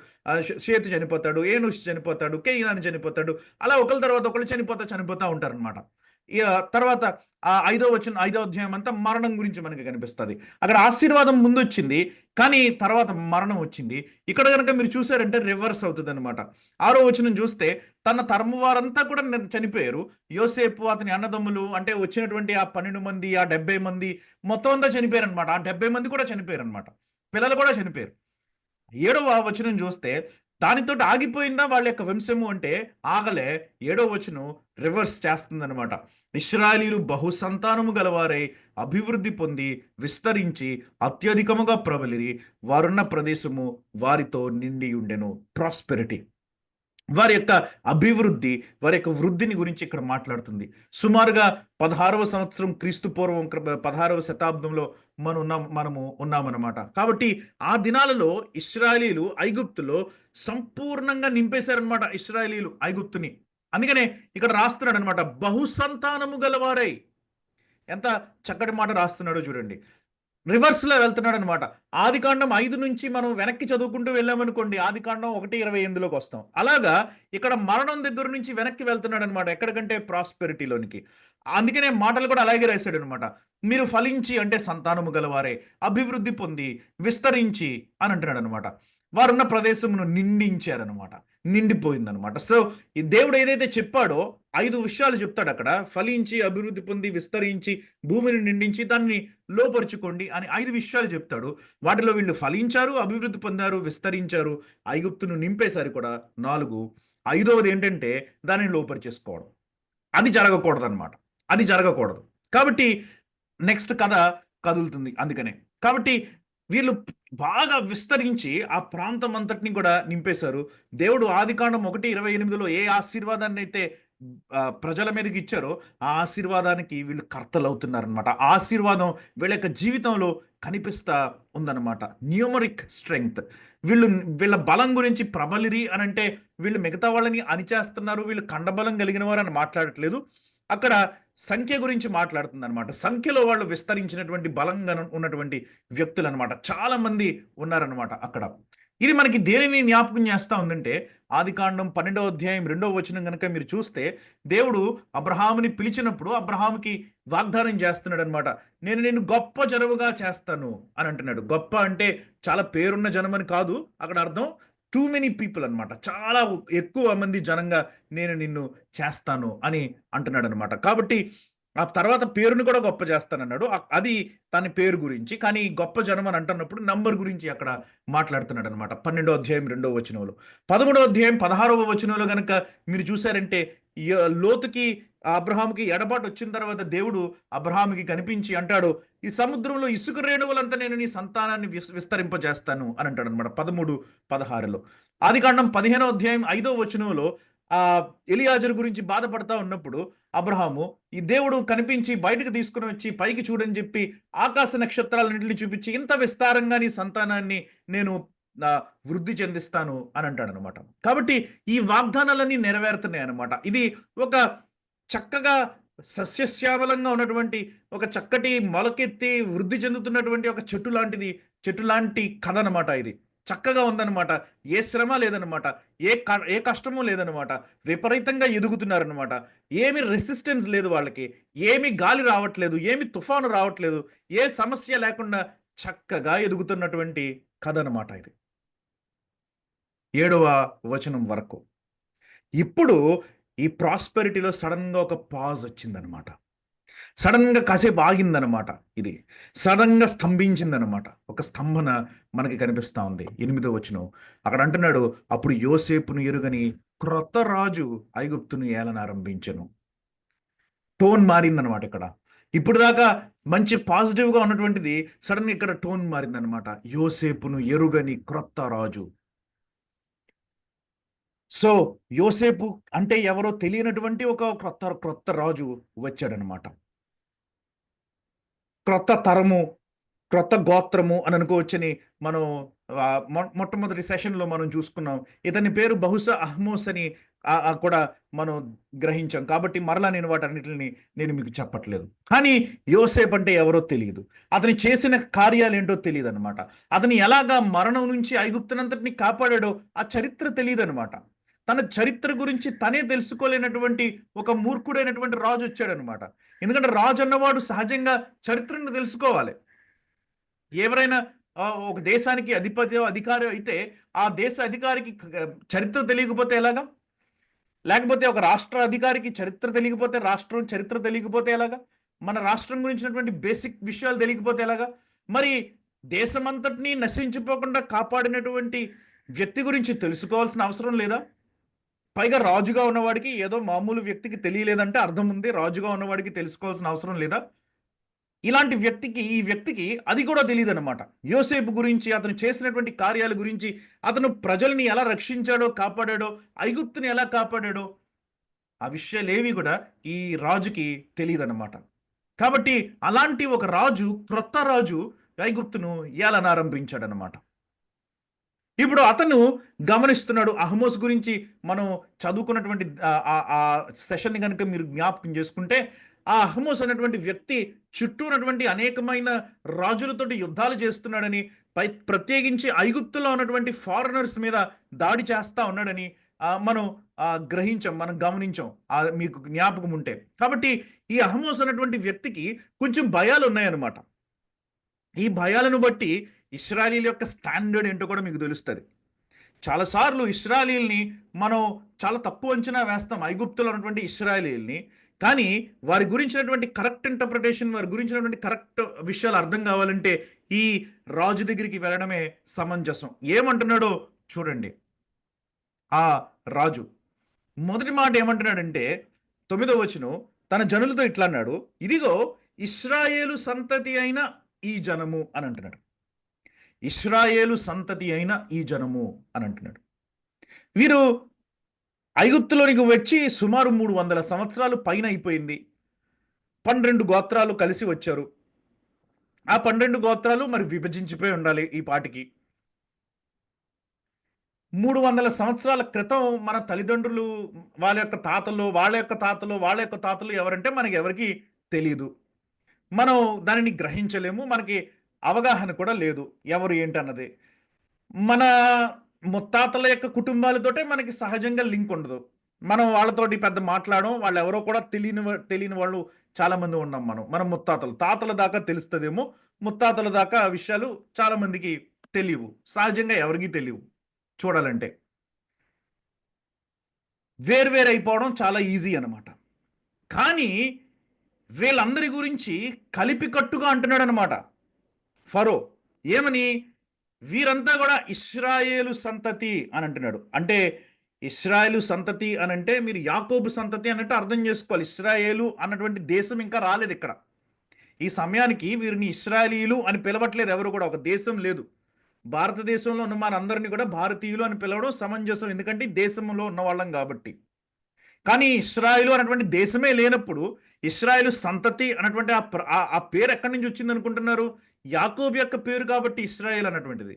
షేతు చనిపోతాడు, ఏనుష్ చనిపోతాడు, కేయినాను చనిపోతాడు. అలా ఒకరి తర్వాత ఒకళ్ళు చనిపోతా ఉంటారు అనమాట. తర్వాత 5వ అధ్యాయం అంతా మరణం గురించి మనకి కనిపిస్తుంది. అక్కడ ఆశీర్వాదం ముందు వచ్చింది, కానీ తర్వాత మరణం వచ్చింది. ఇక్కడ కనుక మీరు చూసారంటే రివర్స్ అవుతుంది అనమాట. 6వ వచనం చూస్తే తన తరము వారంతా కూడా చనిపోయారు. యోసేపు, అతని అన్నదమ్ములు, అంటే వచ్చినటువంటి ఆ 12 మంది, ఆ 70 మంది మొత్తం అంతా చనిపోయారు అనమాట. ఆ 70 మంది కూడా చనిపోయారు అనమాట. పిల్లలు కూడా చనిపోయారు. 7వ వచనం చూస్తే దానితోటి ఆగిపోయిందా వాళ్ళ యొక్క వంశము అంటే ఆగలే. 7వ వచనం రివర్స్ చేస్తుందన్నమాట. ఇశ్రాయేలీయులు బహుసంతానము గలవారై అభివృద్ధి పొంది విస్తరించి అత్యధికముగా ప్రబలిరి, వారున్న ప్రదేశము వారితో నిండి ఉండెను. ప్రాస్పెరిటీ, వారి యొక్క అభివృద్ధి, వారి యొక్క వృద్ధిని గురించి ఇక్కడ మాట్లాడుతుంది. సుమారుగా 16వ సంవత్సరం క్రీస్తు పూర్వం 16వ శతాబ్దంలో మనము ఉన్నామన్నమాట. కాబట్టి ఆ దినాలలో ఇశ్రాయేలీయులు ఐగుప్తులో సంపూర్ణంగా నింపేశారనమాట. ఇశ్రాయేలీయులు ఐగుప్తుని. అందుకనే ఇక్కడ రాస్తున్నాడు అనమాట, బహుసంతానము గలవారై. ఎంత చక్కటి మాట రాస్తున్నాడో చూడండి. రివర్స్లో వెళ్తున్నాడు అనమాట. ఆదికాండం 5 నుంచి మనం వెనక్కి చదువుకుంటూ వెళ్ళామనుకోండి, ఆదికాండం 1:28లోకి వస్తాం. అలాగా ఇక్కడ మరణం దగ్గర నుంచి వెనక్కి వెళ్తున్నాడు అనమాట. ఎక్కడికంటే ప్రాస్పెరిటీలోనికి. అందుకనే మాటలు కూడా అలాగే రాశాడు అనమాట. మీరు ఫలించి అంటే సంతానము గలవారే, అభివృద్ధి పొంది విస్తరించి అని అంటున్నాడు అనమాట. వారున్న ప్రదేశమును నిండించారనమాట, నిండిపోయిందనమాట. సో ఈ దేవుడు ఏదైతే చెప్పాడో 5 విషయాలు చెప్తాడు అక్కడ. ఫలించి అభివృద్ధి పొంది విస్తరించి భూమిని నిండించి దాన్ని లోపరుచుకోండి అని 5 విషయాలు చెప్తాడు. వాటిలో వీళ్ళు ఫలించారు, అభివృద్ధి పొందారు, విస్తరించారు, ఐగుప్తును నింపేశారు కూడా 4. 5వది ఏంటంటే దానిని లోపరిచేసుకోవడం. అది జరగకూడదు అనమాట. అది జరగకూడదు. కాబట్టి నెక్స్ట్ కథ కదులుతుంది. అందుకనే కాబట్టి వీళ్ళు బాగా విస్తరించి ఆ ప్రాంతం అంతటిని కూడా నింపేశారు. దేవుడు ఆదికాండం 1:28లో ఏ ఆశీర్వాదాన్ని అయితే ప్రజల మీదకి ఇచ్చారో ఆ ఆశీర్వాదానికి వీళ్ళు కర్తలు అవుతున్నారనమాట. ఆశీర్వాదం వీళ్ళ యొక్క జీవితంలో కనిపిస్తా ఉందన్నమాట. Numeric strength. వీళ్ళ బలం గురించి ప్రబలిరి అని అంటే వీళ్ళు మిగతా వాళ్ళని అణిచేస్తున్నారు, వీళ్ళు కండబలం కలిగిన వారు అని మాట్లాడట్లేదు. అక్కడ సంఖ్య గురించి మాట్లాడుతుంది అనమాట. సంఖ్యలో వాళ్ళు విస్తరించినటువంటి బలంగా ఉన్నటువంటి వ్యక్తులు అనమాట. చాలా మంది ఉన్నారనమాట అక్కడ. ఇది మనకి దేనిని జ్ఞాపకం చేస్తూ ఉందంటే ఆదికాండం 12వ అధ్యాయం 2వ వచనం కనుక మీరు చూస్తే దేవుడు అబ్రహాముని పిలిచినప్పుడు అబ్రహాముకి వాగ్దానం చేస్తున్నాడు అనమాట. నేను నిన్ను గొప్ప జనముగా చేస్తాను అని అంటున్నాడు. గొప్ప అంటే చాలా పేరున్న జనం అని కాదు అక్కడ అర్థం. టూ మెనీ పీపుల్ అనమాట. చాలా ఎక్కువ మంది జనంగా నేను నిన్ను చేస్తాను అని అంటున్నాడు అనమాట. కాబట్టి ఆ తర్వాత పేరుని కూడా గొప్ప చేస్తానన్నాడు. అది తన పేరు గురించి. కానీ గొప్ప జనం అని అంటున్నప్పుడు నంబర్ గురించి అక్కడ మాట్లాడుతున్నాడు అనమాట. 12వ అధ్యాయం 2వ వచనంలో. 13వ అధ్యాయం 16వ వచనంలో కనుక మీరు చూసారంటే లోతుకి అబ్రహాముకి ఎడబాటు వచ్చిన తర్వాత దేవుడు అబ్రహాముకి కనిపించి అంటాడు, ఈ సముద్రంలో ఇసుక రేణువులంతా నేను నీ సంతానాన్ని విస్తరింపజేస్తాను అని అంటాడు అనమాట. 13:16లో. ఆదికాండం 15వ అధ్యాయం 5వ వచనంలో ఎలియాజరు గురించి బాధపడతా ఉన్నప్పుడు అబ్రహాము ఈ దేవుడు కనిపించి బయటకు తీసుకుని వచ్చి పైకి చూడని చెప్పి ఆకాశ నక్షత్రాలన్నింటినీ చూపించి ఇంత విస్తారంగా నీ సంతానాన్ని నేను వృద్ధి చెందిస్తాను అని అంటాడు అనమాట. కాబట్టి ఈ వాగ్దానాలన్నీ నెరవేరుతున్నాయి అనమాట. ఇది ఒక చక్కగా సస్యశ్యామలంగా ఉన్నటువంటి ఒక చక్కటి మొలకెత్తి వృద్ధి చెందుతున్నటువంటి ఒక చెట్టు లాంటి కథ అనమాట. ఇది చక్కగా ఉందన్నమాట. ఏ శ్రమ లేదనమాట, ఏ కష్టము లేదనమాట. విపరీతంగా ఎదుగుతున్నారనమాట. ఏమి రెసిస్టెన్స్ లేదు వాళ్ళకి, ఏమి గాలి రావట్లేదు, ఏమి తుఫాను రావట్లేదు, ఏ సమస్య లేకుండా చక్కగా ఎదుగుతున్నటువంటి కథ అనమాట ఇది 7వ వచనం వరకు. ఇప్పుడు ఈ ప్రాస్పెరిటీలో సడన్గా ఒక పాజ్ వచ్చిందనమాట. సడన్గా కాసేపు ఆగిందనమాట. ఇది సడన్గా స్తంభించిందనమాట. ఒక స్తంభన మనకి కనిపిస్తూ ఉంది. 8వ వచనం అక్కడ అంటున్నాడు, అప్పుడు యోసేపును ఎరుగని క్రొత్త రాజు ఐగుప్తును ఏలనారంభించెను. టోన్ మారిందనమాట ఇక్కడ. ఇప్పుడు దాకా మంచి పాజిటివ్గా ఉన్నటువంటిది సడన్గా ఇక్కడ టోన్ మారిందనమాట. యోసేపును ఎరుగని క్రొత్త రాజు. సో యోసేపు అంటే ఎవరో తెలియనటువంటి ఒక క్రొత్త రాజు వచ్చాడనమాట. క్రొత్త తరము, క్రొత్త గోత్రము అని అనుకోవచ్చని మనం మొట్టమొదటి సెషన్లో మనం చూసుకున్నాం. ఇతని పేరు బహుశా అహ్మోస్ అని కూడా మనం గ్రహించాం. కాబట్టి మరలా నేను వాటన్నిటిని నేను మీకు చెప్పట్లేదు. కానీ యోసేపు అంటే ఎవరో తెలియదు, అతని చేసిన కార్యాలు ఏంటో తెలియదు అనమాట. అతని ఎలాగా మరణం నుంచి ఐగుప్తునంతటిని కాపాడాడో ఆ చరిత్ర తెలియదు అనమాట. తన చరిత్ర గురించి తనే తెలుసుకోలేనటువంటి ఒక మూర్ఖుడైనటువంటి రాజు వచ్చాడనమాట. ఎందుకంటే రాజు అన్నవాడు సహజంగా చరిత్రను తెలుసుకోవాలి. ఎవరైనా ఒక దేశానికి అధికారి అయితే ఆ దేశ అధికారికి చరిత్ర తెలియకపోతే ఎలాగా? లేకపోతే ఒక రాష్ట్ర అధికారికి చరిత్ర తెలియకపోతే, రాష్ట్రం చరిత్ర తెలియకపోతే ఎలాగా? మన రాష్ట్రం గురించినటువంటి బేసిక్ విషయాలు తెలియకపోతే ఎలాగా? మరి దేశమంతటినీ నశించిపోకుండా కాపాడినటువంటి వ్యక్తి గురించి తెలుసుకోవాల్సిన అవసరం లేదా? పైగా రాజుగా ఉన్నవాడికి ఏదో మామూలు వ్యక్తికి తెలియలేదంటే అర్థం ఉంది, రాజుగా ఉన్నవాడికి తెలుసుకోవాల్సిన అవసరం లేదా? ఇలాంటి వ్యక్తికి, ఈ వ్యక్తికి అది కూడా తెలియదన్నమాట. యోసేపు గురించి, అతను చేసినటువంటి కార్యాల గురించి, అతను ప్రజల్ని ఎలా రక్షించాడో, కాపాడాడో, ఐగుప్తుని ఎలా కాపాడాడో, ఆ విషయాలేవి కూడా ఈ రాజుకి తెలియదన్నమాట. కాబట్టి అలాంటి ఒక రాజు, క్రొత్త రాజు ఐగుప్తును ఏలనారంభించాడనమాట. ఇప్పుడు అతను గమనిస్తున్నాడు. అహమోస్ గురించి మనం చదువుకున్నటువంటి ఆ సెషన్ని కనుక మీరు జ్ఞాపకం చేసుకుంటే, ఆ అహమోస్ అనేటువంటి వ్యక్తి చుట్టూ ఉన్నటువంటి అనేకమైన రాజులతోటి యుద్ధాలు చేస్తున్నాడని, ప్రత్యేకించి ఐగుప్తులో ఉన్నటువంటి ఫారినర్స్ మీద దాడి చేస్తా ఉన్నాడని మనం గ్రహించాం, మనం గమనించాం, మీకు జ్ఞాపకం ఉంటే. కాబట్టి ఈ అహమోస్ అనేటువంటి వ్యక్తికి కొంచెం భయాలు ఉన్నాయన్నమాట. ఈ భయాలను బట్టి ఇశ్రాయేలీల యొక్క స్టాండర్డ్ ఏంటో కూడా మీకు తెలుస్తుంది. చాలాసార్లు ఇశ్రాయేలీల్ని మనం చాలా తక్కువ అంచనా వేస్తాం, ఐగుప్తులో ఉన్నటువంటి ఇశ్రాయేలీల్ని. కానీ వారి గురించినటువంటి కరెక్ట్ ఇంటర్ప్రిటేషన్, వారి గురించినటువంటి కరెక్ట్ విషయాలు అర్థం కావాలంటే ఈ రాజు దగ్గరికి వెళ్ళడమే సమంజసం. ఏమంటున్నాడో చూడండి. ఆ రాజు మొదటి మాట ఏమంటున్నాడంటే 9వ వచనం, తన జనులతో ఇట్లా అన్నాడు, ఇదిగో ఇశ్రాయేలు సంతతి అయిన ఈ జనము అని అంటున్నాడు. ఇశ్రాయేలు సంతతి అయిన ఈ జనము అని అంటున్నాడు. వీరు ఐగుప్తులోనికి వచ్చి సుమారు 300 సంవత్సరాలు పైన అయిపోయింది. 12 గోత్రాలు కలిసి వచ్చారు. ఆ 12 గోత్రాలు మరి విభజించిపోయి ఉండాలి ఈ పాటికి. 300 సంవత్సరాల క్రితం మన తల్లిదండ్రులు, వాళ్ళ యొక్క తాతలు, వాళ్ళ యొక్క తాతలు, వాళ్ళ యొక్క తాతలు ఎవరంటే మనకి ఎవరికి తెలియదు. మనం దానిని గ్రహించలేము, మనకి అవగాహన కూడా లేదు ఎవరు ఏంటన్నది. మన ముత్తాతల యొక్క కుటుంబాలతోటే మనకి సహజంగా లింక్ ఉండదు. మనం వాళ్ళతోటి పెద్ద మాట్లాడడం, వాళ్ళు ఎవరో కూడా తెలియని వాళ్ళు చాలామంది ఉన్నాం. మన ముత్తాతలు, తాతల దాకా తెలుస్తుందేమో, ముత్తాతల దాకా విషయాలు చాలామందికి తెలియవు, సహజంగా ఎవరికి తెలియవు. చూడాలంటే వేర్వేరైపోవడం చాలా ఈజీ అనమాట. కానీ వీళ్ళందరి గురించి కలిపికట్టుగా అంటున్నాడు అనమాట ఫరో. ఏమని? వీరంతా కూడా ఇశ్రాయేలు సంతతి అని అంటున్నాడు. అంటే ఇశ్రాయేలు సంతతి అని అంటే మీరు యాకోబు సంతతి అన్నట్టు అర్థం చేసుకోవాలి. ఇశ్రాయేలు అన్నటువంటి దేశం ఇంకా రాలేదు ఇక్కడ. ఈ సమయానికి వీరిని ఇశ్రాయేలీలు అని పిలవట్లేదు ఎవరు కూడా, ఒక దేశం లేదు. భారతదేశంలో ఉన్న మనందరినీ కూడా భారతీయులు అని పిలవడం సమంజసం, ఎందుకంటే దేశంలో ఉన్న వాళ్ళం కాబట్టి. కానీ ఇశ్రాయేలు అన్నటువంటి దేశమే లేనప్పుడు ఇశ్రాయేలు సంతతి అన్నటువంటి ఆ పేరు ఎక్కడి నుంచి వచ్చింది అనుకుంటున్నారు? యాకోబు యొక్క పేరు కాబట్టి ఇశ్రాయేల్ అన్నటువంటిది.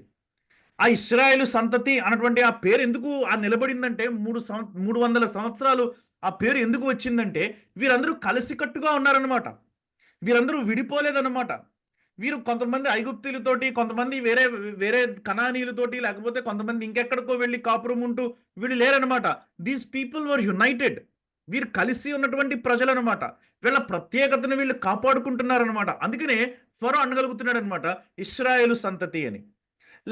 ఆ ఇశ్రాయేలు సంతతి అన్నటువంటి ఆ పేరు ఎందుకు నిలబడిందంటే 300 సంవత్సరాలు ఆ పేరు ఎందుకు వచ్చిందంటే వీరందరూ కలిసికట్టుగా ఉన్నారనమాట. వీరందరూ విడిపోలేదన్నమాట. వీరు కొంతమంది ఐగుప్తులతోటి, కొంతమంది వేరే వేరే కనానీయులతోటి, లేకపోతే కొంతమంది ఇంకెక్కడికో వెళ్ళి కాపురం ఉంటూ వీళ్ళు లేరనమాట. These people were united. వీరు కలిసి ఉన్నటువంటి ప్రజలు అనమాట. వీళ్ళ ప్రత్యేకతను వీళ్ళు కాపాడుకుంటున్నారనమాట. అందుకనే ఫరో అనగలుగుతున్నాడు అనమాట ఇశ్రాయేలు సంతతి అని.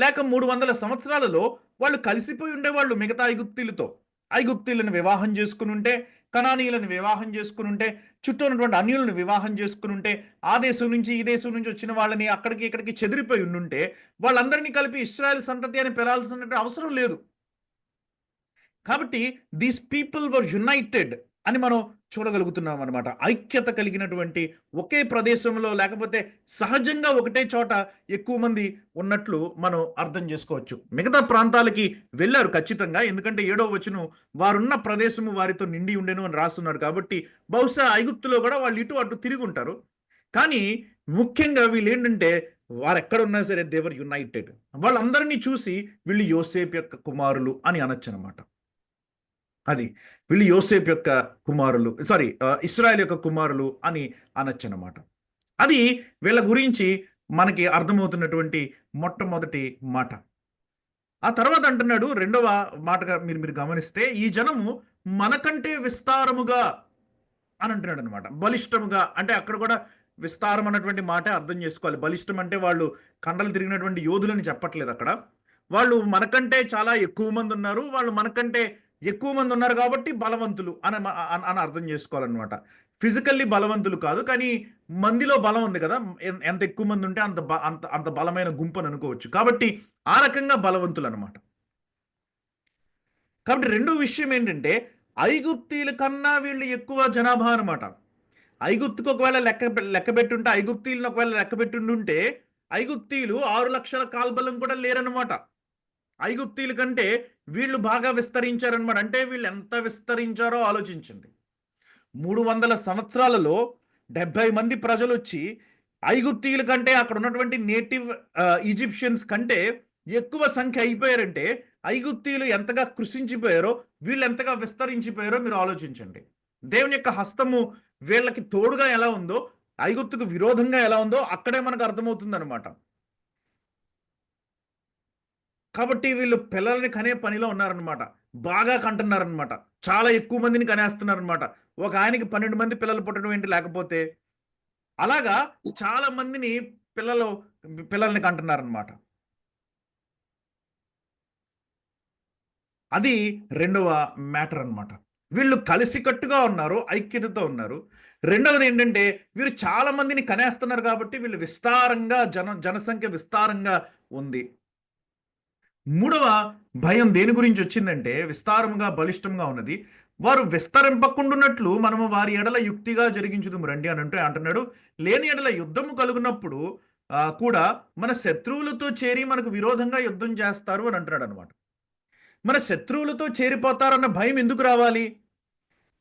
లేక 300 సంవత్సరాలలో వాళ్ళు కలిసిపోయి ఉండేవాళ్ళు మిగతా ఐగుప్తీలతో. ఐగుప్తీలను వివాహం చేసుకుని ఉంటే, కనానీయులను వివాహం చేసుకుని ఉంటే, చుట్టూ ఉన్నటువంటి అన్యులను వివాహం చేసుకుని ఉంటే, ఆ దేశం నుంచి ఈ దేశం నుంచి వచ్చిన వాళ్ళని అక్కడికి ఇక్కడికి చెదిరిపోయి ఉండుంటే వాళ్ళందరినీ కలిపి ఇశ్రాయేల్ సంతతి అని పిలాల్సినటువంటి అవసరం లేదు. కాబట్టి దీస్ పీపుల్ వర్ యునైటెడ్ అని మనం చూడగలుగుతున్నాం అనమాట. ఐక్యత కలిగినటువంటి ఒకే ప్రదేశంలో, లేకపోతే సహజంగా ఒకటే చోట ఎక్కువ మంది ఉన్నట్లు మనం అర్థం చేసుకోవచ్చు. మిగతా ప్రాంతాలకి వెళ్ళారు ఖచ్చితంగా, ఎందుకంటే 7వ వచనం వారున్న ప్రదేశము వారితో నిండి ఉండెను అని రాస్తున్నాడు. కాబట్టి బహుశా ఐగుప్తులో కూడా వాళ్ళు ఇటు అటు తిరిగి ఉంటారు. కానీ ముఖ్యంగా వీళ్ళు ఏంటంటే వారు ఎక్కడ ఉన్నా సరే దేవర్ యునైటెడ్. వాళ్ళందరినీ చూసి వీళ్ళు యోసేపు యొక్క కుమారులు అని అనొచ్చు అనమాట. అది వీళ్ళు యోసేపు యొక్క కుమారులు, ఇశ్రాయేల్ యొక్క కుమారులు అని అనొచ్చు అనమాట. అది వీళ్ళ గురించి మనకి అర్థమవుతున్నటువంటి మొట్టమొదటి మాట. ఆ తర్వాత అంటున్నాడు రెండవ మాటగా మీరు గమనిస్తే, ఈ జనము మనకంటే విస్తారముగా అని అంటున్నాడు అనమాట. బలిష్టముగా అంటే అక్కడ కూడా విస్తారం అన్నటువంటి మాట అర్థం చేసుకోవాలి. బలిష్టం అంటే వాళ్ళు కండలు తిరిగినటువంటి యోధులని చెప్పట్లేదు అక్కడ. వాళ్ళు మనకంటే చాలా ఎక్కువ మంది ఉన్నారు, వాళ్ళు మనకంటే ఎక్కువ మంది ఉన్నారు కాబట్టి బలవంతులు అని అర్థం చేసుకోవాలన్నమాట. ఫిజికల్లీ బలవంతులు కాదు, కానీ మందిలో బలం ఉంది కదా, ఎంత ఎక్కువ మంది ఉంటే అంత బలమైన గుంపు అని అనుకోవచ్చు. కాబట్టి ఆ రకంగా బలవంతులు అనమాట. కాబట్టి రెండో విషయం ఏంటంటే ఐగుప్తీయుల కన్నా వీళ్ళు ఎక్కువ జనాభా అనమాట. ఐగుప్తుకు ఒకవేళ లెక్క పెట్టుంటే, ఐగుప్తీయులను ఒకవేళ లెక్క పెట్టుంటే ఐగుప్తీయులు 6,00,000 కాల్బలం కూడా లేరనమాట. ఐగుప్తీయుల కంటే వీళ్ళు బాగా విస్తరించారనమాట. అంటే వీళ్ళు ఎంత విస్తరించారో ఆలోచించండి. 300 సంవత్సరాలలో 70 మంది ప్రజలు వచ్చి ఐగుప్తీయుల కంటే అక్కడ ఉన్నటువంటి నేటివ్ ఈజిప్షియన్స్ కంటే ఎక్కువ సంఖ్య అయిపోయారంటే ఐగుప్తీయులు ఎంతగా కృషించిపోయారో వీళ్ళు ఎంతగా విస్తరించిపోయారో మీరు ఆలోచించండి. దేవుని యొక్క హస్తము వీళ్ళకి తోడుగా ఎలా ఉందో, ఐగుప్తుకు విరోధంగా ఎలా ఉందో అక్కడే మనకు అర్థమవుతుంది అనమాట. కాబట్టి వీళ్ళు పిల్లల్ని కనే పనిలో ఉన్నారనమాట. బాగా కంటున్నారనమాట. చాలా ఎక్కువ మందిని కనేస్తున్నారనమాట. ఒక ఆయనకి 12 మంది పిల్లలు పుట్టడం ఏంటి, లేకపోతే అలాగా చాలా మందిని పిల్లల్ని కంటున్నారనమాట. అది రెండవ మ్యాటర్ అనమాట. వీళ్ళు కలిసికట్టుగా ఉన్నారు, ఐక్యతతో ఉన్నారు. రెండవది ఏంటంటే వీరు చాలా మందిని కనేస్తున్నారు కాబట్టి వీళ్ళు విస్తారంగా జనసంఖ్య విస్తారంగా ఉంది. మూడవ భయం దేని గురించి వచ్చిందంటే విస్తారంగా బలిష్టంగా ఉన్నది. వారు విస్తరింపకుండునట్లు మనము వారి ఎడల యుక్తిగా జరిగించుదుము రండి అని అంటున్నాడు. లేని ఎడల యుద్ధము కలుగునప్పుడు కూడా మన శత్రువులతో చేరి మనకు విరోధంగా యుద్ధం చేస్తారు అని అంటున్నాడు అనమాట. మన శత్రువులతో చేరిపోతారన్న భయం ఎందుకు రావాలి?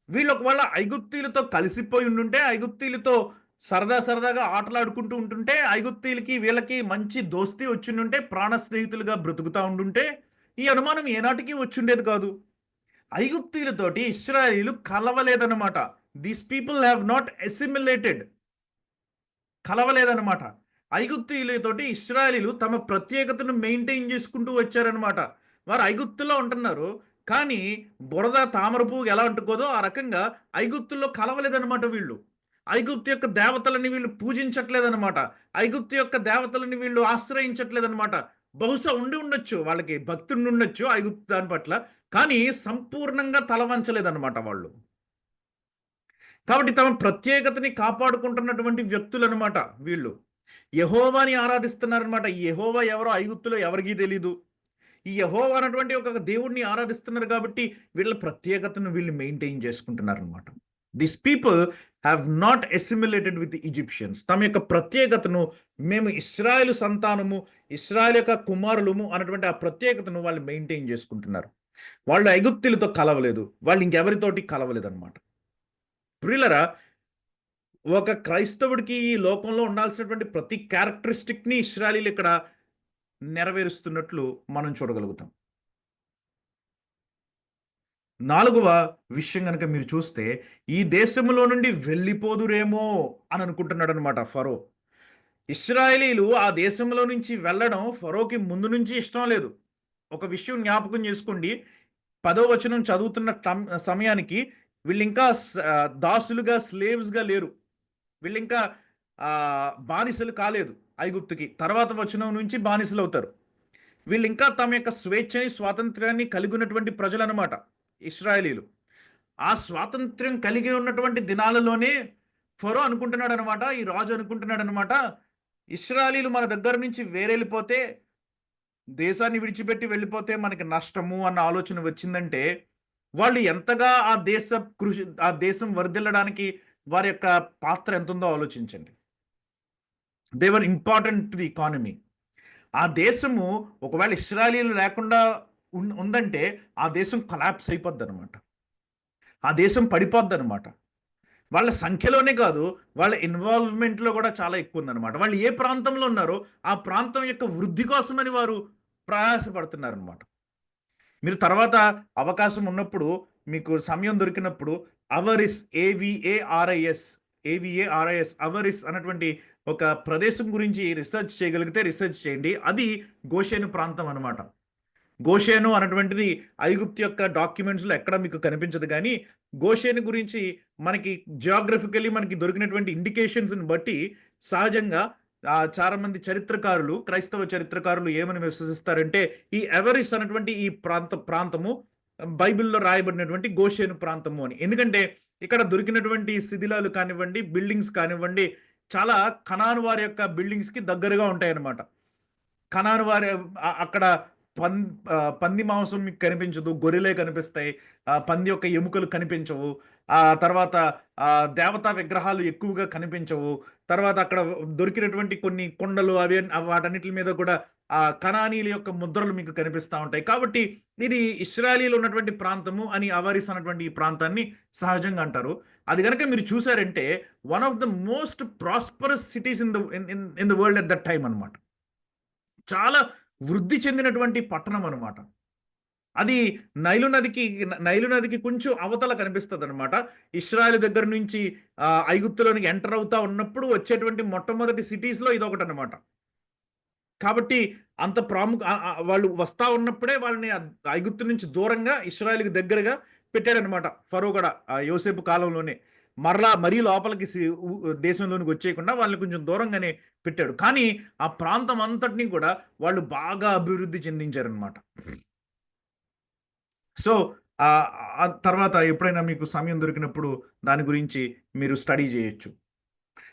వీళ్ళు ఒకవేళ ఐగుప్తీయులతో కలిసిపోయి ఉండుంటే, ఐగుప్తీయులతో సరదాగా ఆటలాడుకుంటూ ఉంటుంటే, ఐగుప్తీయులకి వీళ్ళకి మంచి దోస్తీ వచ్చిండుంటే, ప్రాణ స్నేహితులుగా బ్రతుకుతా ఉండుంటే ఈ అనుమానం ఏనాటికి వచ్చుండేది కాదు. ఐగుప్తీయులతోటి ఇశ్రాయేలీలు కలవలేదన్నమాట. These people have not assimilated. కలవలేదన్నమాట. ఐగుప్తీయులతోటి ఇశ్రాయేలీలు తమ ప్రత్యేకతను మెయింటైన్ చేసుకుంటూ వచ్చారనమాట. వారు ఐగుప్తులో ఉంటున్నారు. కానీ బురద తామర పువ్వు ఎలా అంటుకోదో ఆ రకంగా ఐగుప్తుల్లో కలవలేదనమాట వీళ్ళు. ఐగుప్తు యొక్క దేవతలని వీళ్ళు పూజించట్లేదనమాట. ఐగుప్తు యొక్క దేవతలని వీళ్ళు ఆశ్రయించట్లేదనమాట. బహుశా ఉండి ఉండొచ్చు, వాళ్ళకి భక్తి ఉండొచ్చు ఐగుప్తు దాని పట్ల. కానీ సంపూర్ణంగా తలవంచలేదనమాట వాళ్ళు. కాబట్టి తమ ప్రత్యేకతని కాపాడుకుంటున్నటువంటి వ్యక్తులనమాట వీళ్ళు. యెహోవాని ఆరాధిస్తున్నారనమాట. ఈ యెహోవా ఎవరో ఐగుప్తులో ఎవరికీ తెలీదు. ఈ యెహోవా అన్నటువంటి ఒక దేవుడిని ఆరాధిస్తున్నారు కాబట్టి వీళ్ళ ప్రత్యేకతను వీళ్ళు మెయింటైన్ చేసుకుంటున్నారనమాట. This people have not assimilated with Egyptians. తమ యొక్క ప్రత్యేకతను మేము ఇశ్రాయేలు సంతానము, ఇశ్రాయేల్ యొక్క కుమారులము అన్నటువంటి ఆ ప్రత్యేకతను వాళ్ళు మెయింటైన్ చేసుకుంటున్నారు. వాళ్ళు ఐగుప్తులతో కలవలేదు, వాళ్ళు ఇంకెవరితోటి కలవలేదు అనమాట. ప్రియులరా, ఒక క్రైస్తవుడికి ఈ లోకంలో ఉండాల్సినటువంటి ప్రతి క్యారెక్టరిస్టిక్ని ఇశ్రాయేలీలు ఇక్కడ నెరవేరుస్తున్నట్లు మనం చూడగలుగుతాం. నాలుగవ విషయం కనుక మీరు చూస్తే, ఈ దేశంలో నుండి వెళ్ళిపోదురేమో అని అనుకుంటున్నాడు అనమాట ఫరో. ఇశ్రాయేలీలు ఆ దేశంలో నుంచి వెళ్ళడం ఫరోకి ముందు నుంచి ఇష్టం లేదు. ఒక విషయం జ్ఞాపకం చేసుకోండి, 10వ వచనం చదువుతున్న సమయానికి వీళ్ళు ఇంకా దాసులుగా, స్లేవ్స్గా లేరు. వీళ్ళు ఇంకా బానిసలు కాలేదు ఐగుప్తుకి. తర్వాత వచనం నుంచి బానిసలు అవుతారు. వీళ్ళు ఇంకా తమ యొక్క స్వేచ్ఛని, స్వాతంత్ర్యాన్ని కలిగి ఉన్నటువంటి ప్రజలు అనమాట ఇశ్రాయేలీలు. ఆ స్వాతంత్ర్యం కలిగి ఉన్నటువంటి దినాలలోనే ఫరో అనుకుంటున్నాడు అనమాట, ఈ రాజు అనుకుంటున్నాడు అనమాట, ఇశ్రాయేలీలు మన దగ్గర నుంచి వేరెళ్ళిపోతే, దేశాన్ని విడిచిపెట్టి వెళ్ళిపోతే మనకి నష్టము అన్న ఆలోచన వచ్చిందంటే వాళ్ళు ఎంతగా ఆ దేశం వర్ధిల్లడానికి వారి యొక్క పాత్ర ఎంత ఉందో ఆలోచించండి. They were important to the economy. ఆ దేశము ఒకవేళ ఇశ్రాయేలీలు లేకుండా ఉందంటే ఆ దేశం కొలాప్స్ అయిపోద్ది అనమాట. ఆ దేశం పడిపోద్ది అనమాట. వాళ్ళ సంఖ్యలోనే కాదు, వాళ్ళ ఇన్వాల్వ్మెంట్లో కూడా చాలా ఎక్కువ ఉందన్నమాట. వాళ్ళు ఏ ప్రాంతంలో ఉన్నారో ఆ ప్రాంతం యొక్క వృద్ధి కోసమని వారు ప్రయాసపడుతున్నారనమాట. మీరు తర్వాత అవకాశం ఉన్నప్పుడు, మీకు సమయం దొరికినప్పుడు అవరిస్, ఏవిఏఆర్ఐఎస్ అవరిస్ అన్నటువంటి ఒక ప్రదేశం గురించి రీసెర్చ్ చేయగలిగితే రీసెర్చ్ చేయండి. అది గోషేను ప్రాంతం అనమాట. గోషేను అన్నటువంటిది ఐగుప్తు యొక్క డాక్యుమెంట్స్లో ఎక్కడ మీకు కనిపించదు. కానీ గోషేను గురించి మనకి జియోగ్రఫికలీ మనకి దొరికినటువంటి ఇండికేషన్స్ని బట్టి సహజంగా చాలా మంది చరిత్రకారులు, క్రైస్తవ చరిత్రకారులు ఏమని విశ్వసిస్తారంటే ఈ ఎవరిస్ అన్నటువంటి ఈ ప్రాంతము బైబిల్లో రాయబడినటువంటి గోషేను ప్రాంతము అని. ఎందుకంటే ఇక్కడ దొరికినటువంటి శిథిలాలు కానివ్వండి, బిల్డింగ్స్ కానివ్వండి, చాలా కనాను వారి యొక్క బిల్డింగ్స్కి దగ్గరగా ఉంటాయి అన్నమాట. కనాను వారి అక్కడ పం పంది మాంసం మీకు కనిపించదు. గొర్రెలే కనిపిస్తాయి. పంది యొక్క ఎముకలు కనిపించవు. తర్వాత దేవతా విగ్రహాలు ఎక్కువగా కనిపించవు. తర్వాత అక్కడ దొరికినటువంటి కొన్ని కొండలు వాటన్నిటి మీద కూడా కనానీయుల యొక్క ముద్రలు మీకు కనిపిస్తా ఉంటాయి. కాబట్టి ఇది ఇశ్రాయేలీలో ఉన్నటువంటి ప్రాంతము అని అవారిస్ అన్నటువంటి ఈ ప్రాంతాన్ని సహజంగా అంటారు. అది గనక మీరు చూసారంటే one of the most prosperous cities in the world at that time అనమాట. చాలా వృద్ధి చెందినటువంటి పట్టణం అనమాట. అది నైలు నదికి కొంచెం అవతల కనిపిస్తదనమాట. ఇశ్రాయేలు దగ్గర నుంచి ఐగుప్తులోనికి ఎంటర్ అవుతా ఉన్నప్పుడు వచ్చేటువంటి మొట్టమొదటి సిటీస్‌లో ఇదొకటనమాట. కాబట్టి అంత వాళ్ళు వస్తా ఉన్నప్పుడే వాళ్ళని ఐగుప్తు నుంచి దూరంగా ఇశ్రాయేలుకి దగ్గరగా పెట్టాడనమాట ఫరో కూడా యోసేపు కాలంలోనే. మరీ లోపలికి దేశంలోనికి వచ్చేయకుండా వాళ్ళని కొంచెం దూరంగానే పెట్టాడు. కానీ ఆ ప్రాంతం అంతటిని కూడా వాళ్ళు బాగా అభివృద్ధి చెందించారనమాట. సో ఆ తర్వాత ఎప్పుడైనా మీకు సమయం దొరికినప్పుడు దాని గురించి మీరు స్టడీ చేయొచ్చు.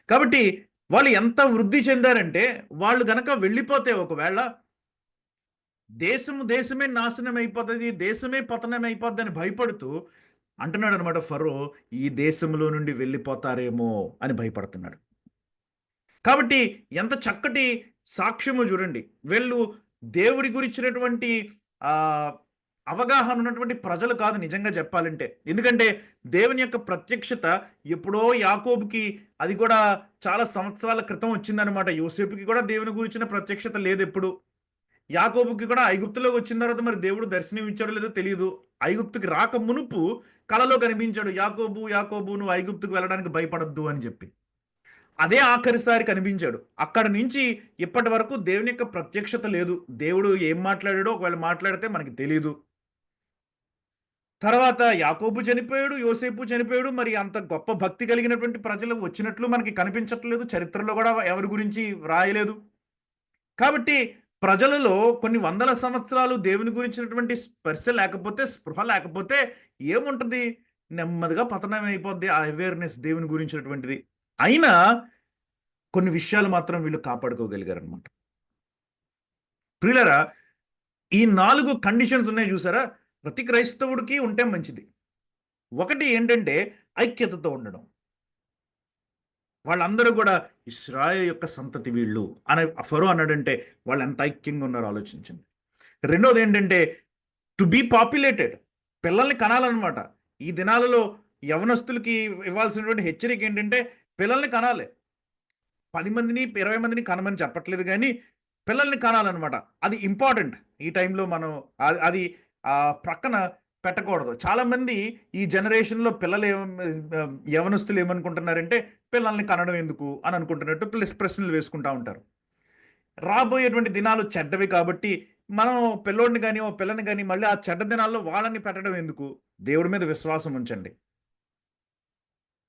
కాబట్టి వాళ్ళు ఎంత వృద్ధి చెందారంటే వాళ్ళు గనక వెళ్ళిపోతే ఒకవేళ దేశమే నాశనం అయిపోతుంది, దేశమే పతనం అయిపోద్ది అని భయపడుతూ అంటున్నాడు అనమాట ఫరో, ఈ దేశంలో నుండి వెళ్ళిపోతారేమో అని భయపడుతున్నాడు. కాబట్టి ఎంత చక్కటి సాక్ష్యమో చూడండి. వీళ్ళు దేవుడి గురించినటువంటి అవగాహన ఉన్నటువంటి ప్రజలు కాదు నిజంగా చెప్పాలంటే. ఎందుకంటే దేవుని యొక్క ప్రత్యక్షత ఎప్పుడో యాకోబుకి, అది కూడా చాలా సంవత్సరాల క్రితం వచ్చిందనమాట. యోసేపుకి కూడా దేవుని గురించిన ప్రత్యక్షత లేదు ఎప్పుడు. యాకోబుకి కూడా ఐగుప్తులోకి వచ్చిన తర్వాత మరి దేవుడు దర్శనం ఇచ్చాడో లేదో తెలియదు. ఐగుప్తుకి రాక మునుపు కలలో కనిపించాడు, యాకోబు యాకోబు నువ్వు ఐగుప్తుకు వెళ్ళడానికి భయపడద్దు అని చెప్పి. అదే ఆఖరిసారి కనిపించాడు. అక్కడ నుంచి ఇప్పటి వరకు దేవుని యొక్క ప్రత్యక్షత లేదు. దేవుడు ఏం మాట్లాడాడో ఒకవేళ మాట్లాడితే మనకి తెలియదు. తర్వాత యాకోబు చనిపోయాడు, యోసేపు చనిపోయాడు. మరి అంత గొప్ప భక్తి కలిగినటువంటి ప్రజలు వచ్చినట్లు మనకి కనిపించట్లేదు. చరిత్రలో కూడా ఎవరి గురించి రాయలేదు. కాబట్టి ప్రజలలో కొన్ని వందల సంవత్సరాలు దేవుని గురించినటువంటి స్పర్శ లేకపోతే, స్పృహ లేకపోతే ఏముంటుంది? నెమ్మదిగా పతనం అయిపోద్ది ఆ అవేర్నెస్ దేవుని గురించినటువంటిది. అయినా కొన్ని విషయాలు మాత్రం వీళ్ళు కాపాడుకోగలిగారనమాట. ప్రియులారా, ఈ 4 కండిషన్స్ ఉన్నాయి చూసారా? ప్రతి క్రైస్తవుడికి ఉంటే మంచిది. ఒకటి ఏంటంటే ఐక్యతతో ఉండడం. వాళ్ళందరూ కూడా ఇశ్రాయేలు యొక్క సంతతి వీళ్ళు అని ఫరో అన్నాడంటే వాళ్ళు ఎంత ఐక్యంగా ఉన్నారో ఆలోచించండి. రెండోది ఏంటంటే టు బీ పాపులేటెడ్, పిల్లల్ని కనాలన్నమాట. ఈ దినాలలో యవనస్తులకి ఇవ్వాల్సినటువంటి హెచ్చరిక ఏంటంటే పిల్లల్ని కనాలి. 10 మందిని 20 మందిని కనమని చెప్పట్లేదు, కానీ పిల్లల్ని కనాలన్నమాట. అది ఇంపార్టెంట్. ఈ టైంలో మనం అది ప్రక్కన పెట్టకూడదు. చాలామంది ఈ జనరేషన్లో యవనస్తులు ఏమనుకుంటున్నారంటే పిల్లల్ని కనడం ఎందుకు అని అనుకుంటున్నట్టు ప్రశ్నలు వేసుకుంటూ ఉంటారు. రాబోయేటువంటి దినాలు చెడ్డవి కాబట్టి మనం పిల్లోడిని కానీ ఓ పిల్లని కానీ మళ్ళీ ఆ చెడ్డ దినాల్లో వాళ్ళని పెట్టడం ఎందుకు? దేవుడి మీద విశ్వాసం ఉంచండి.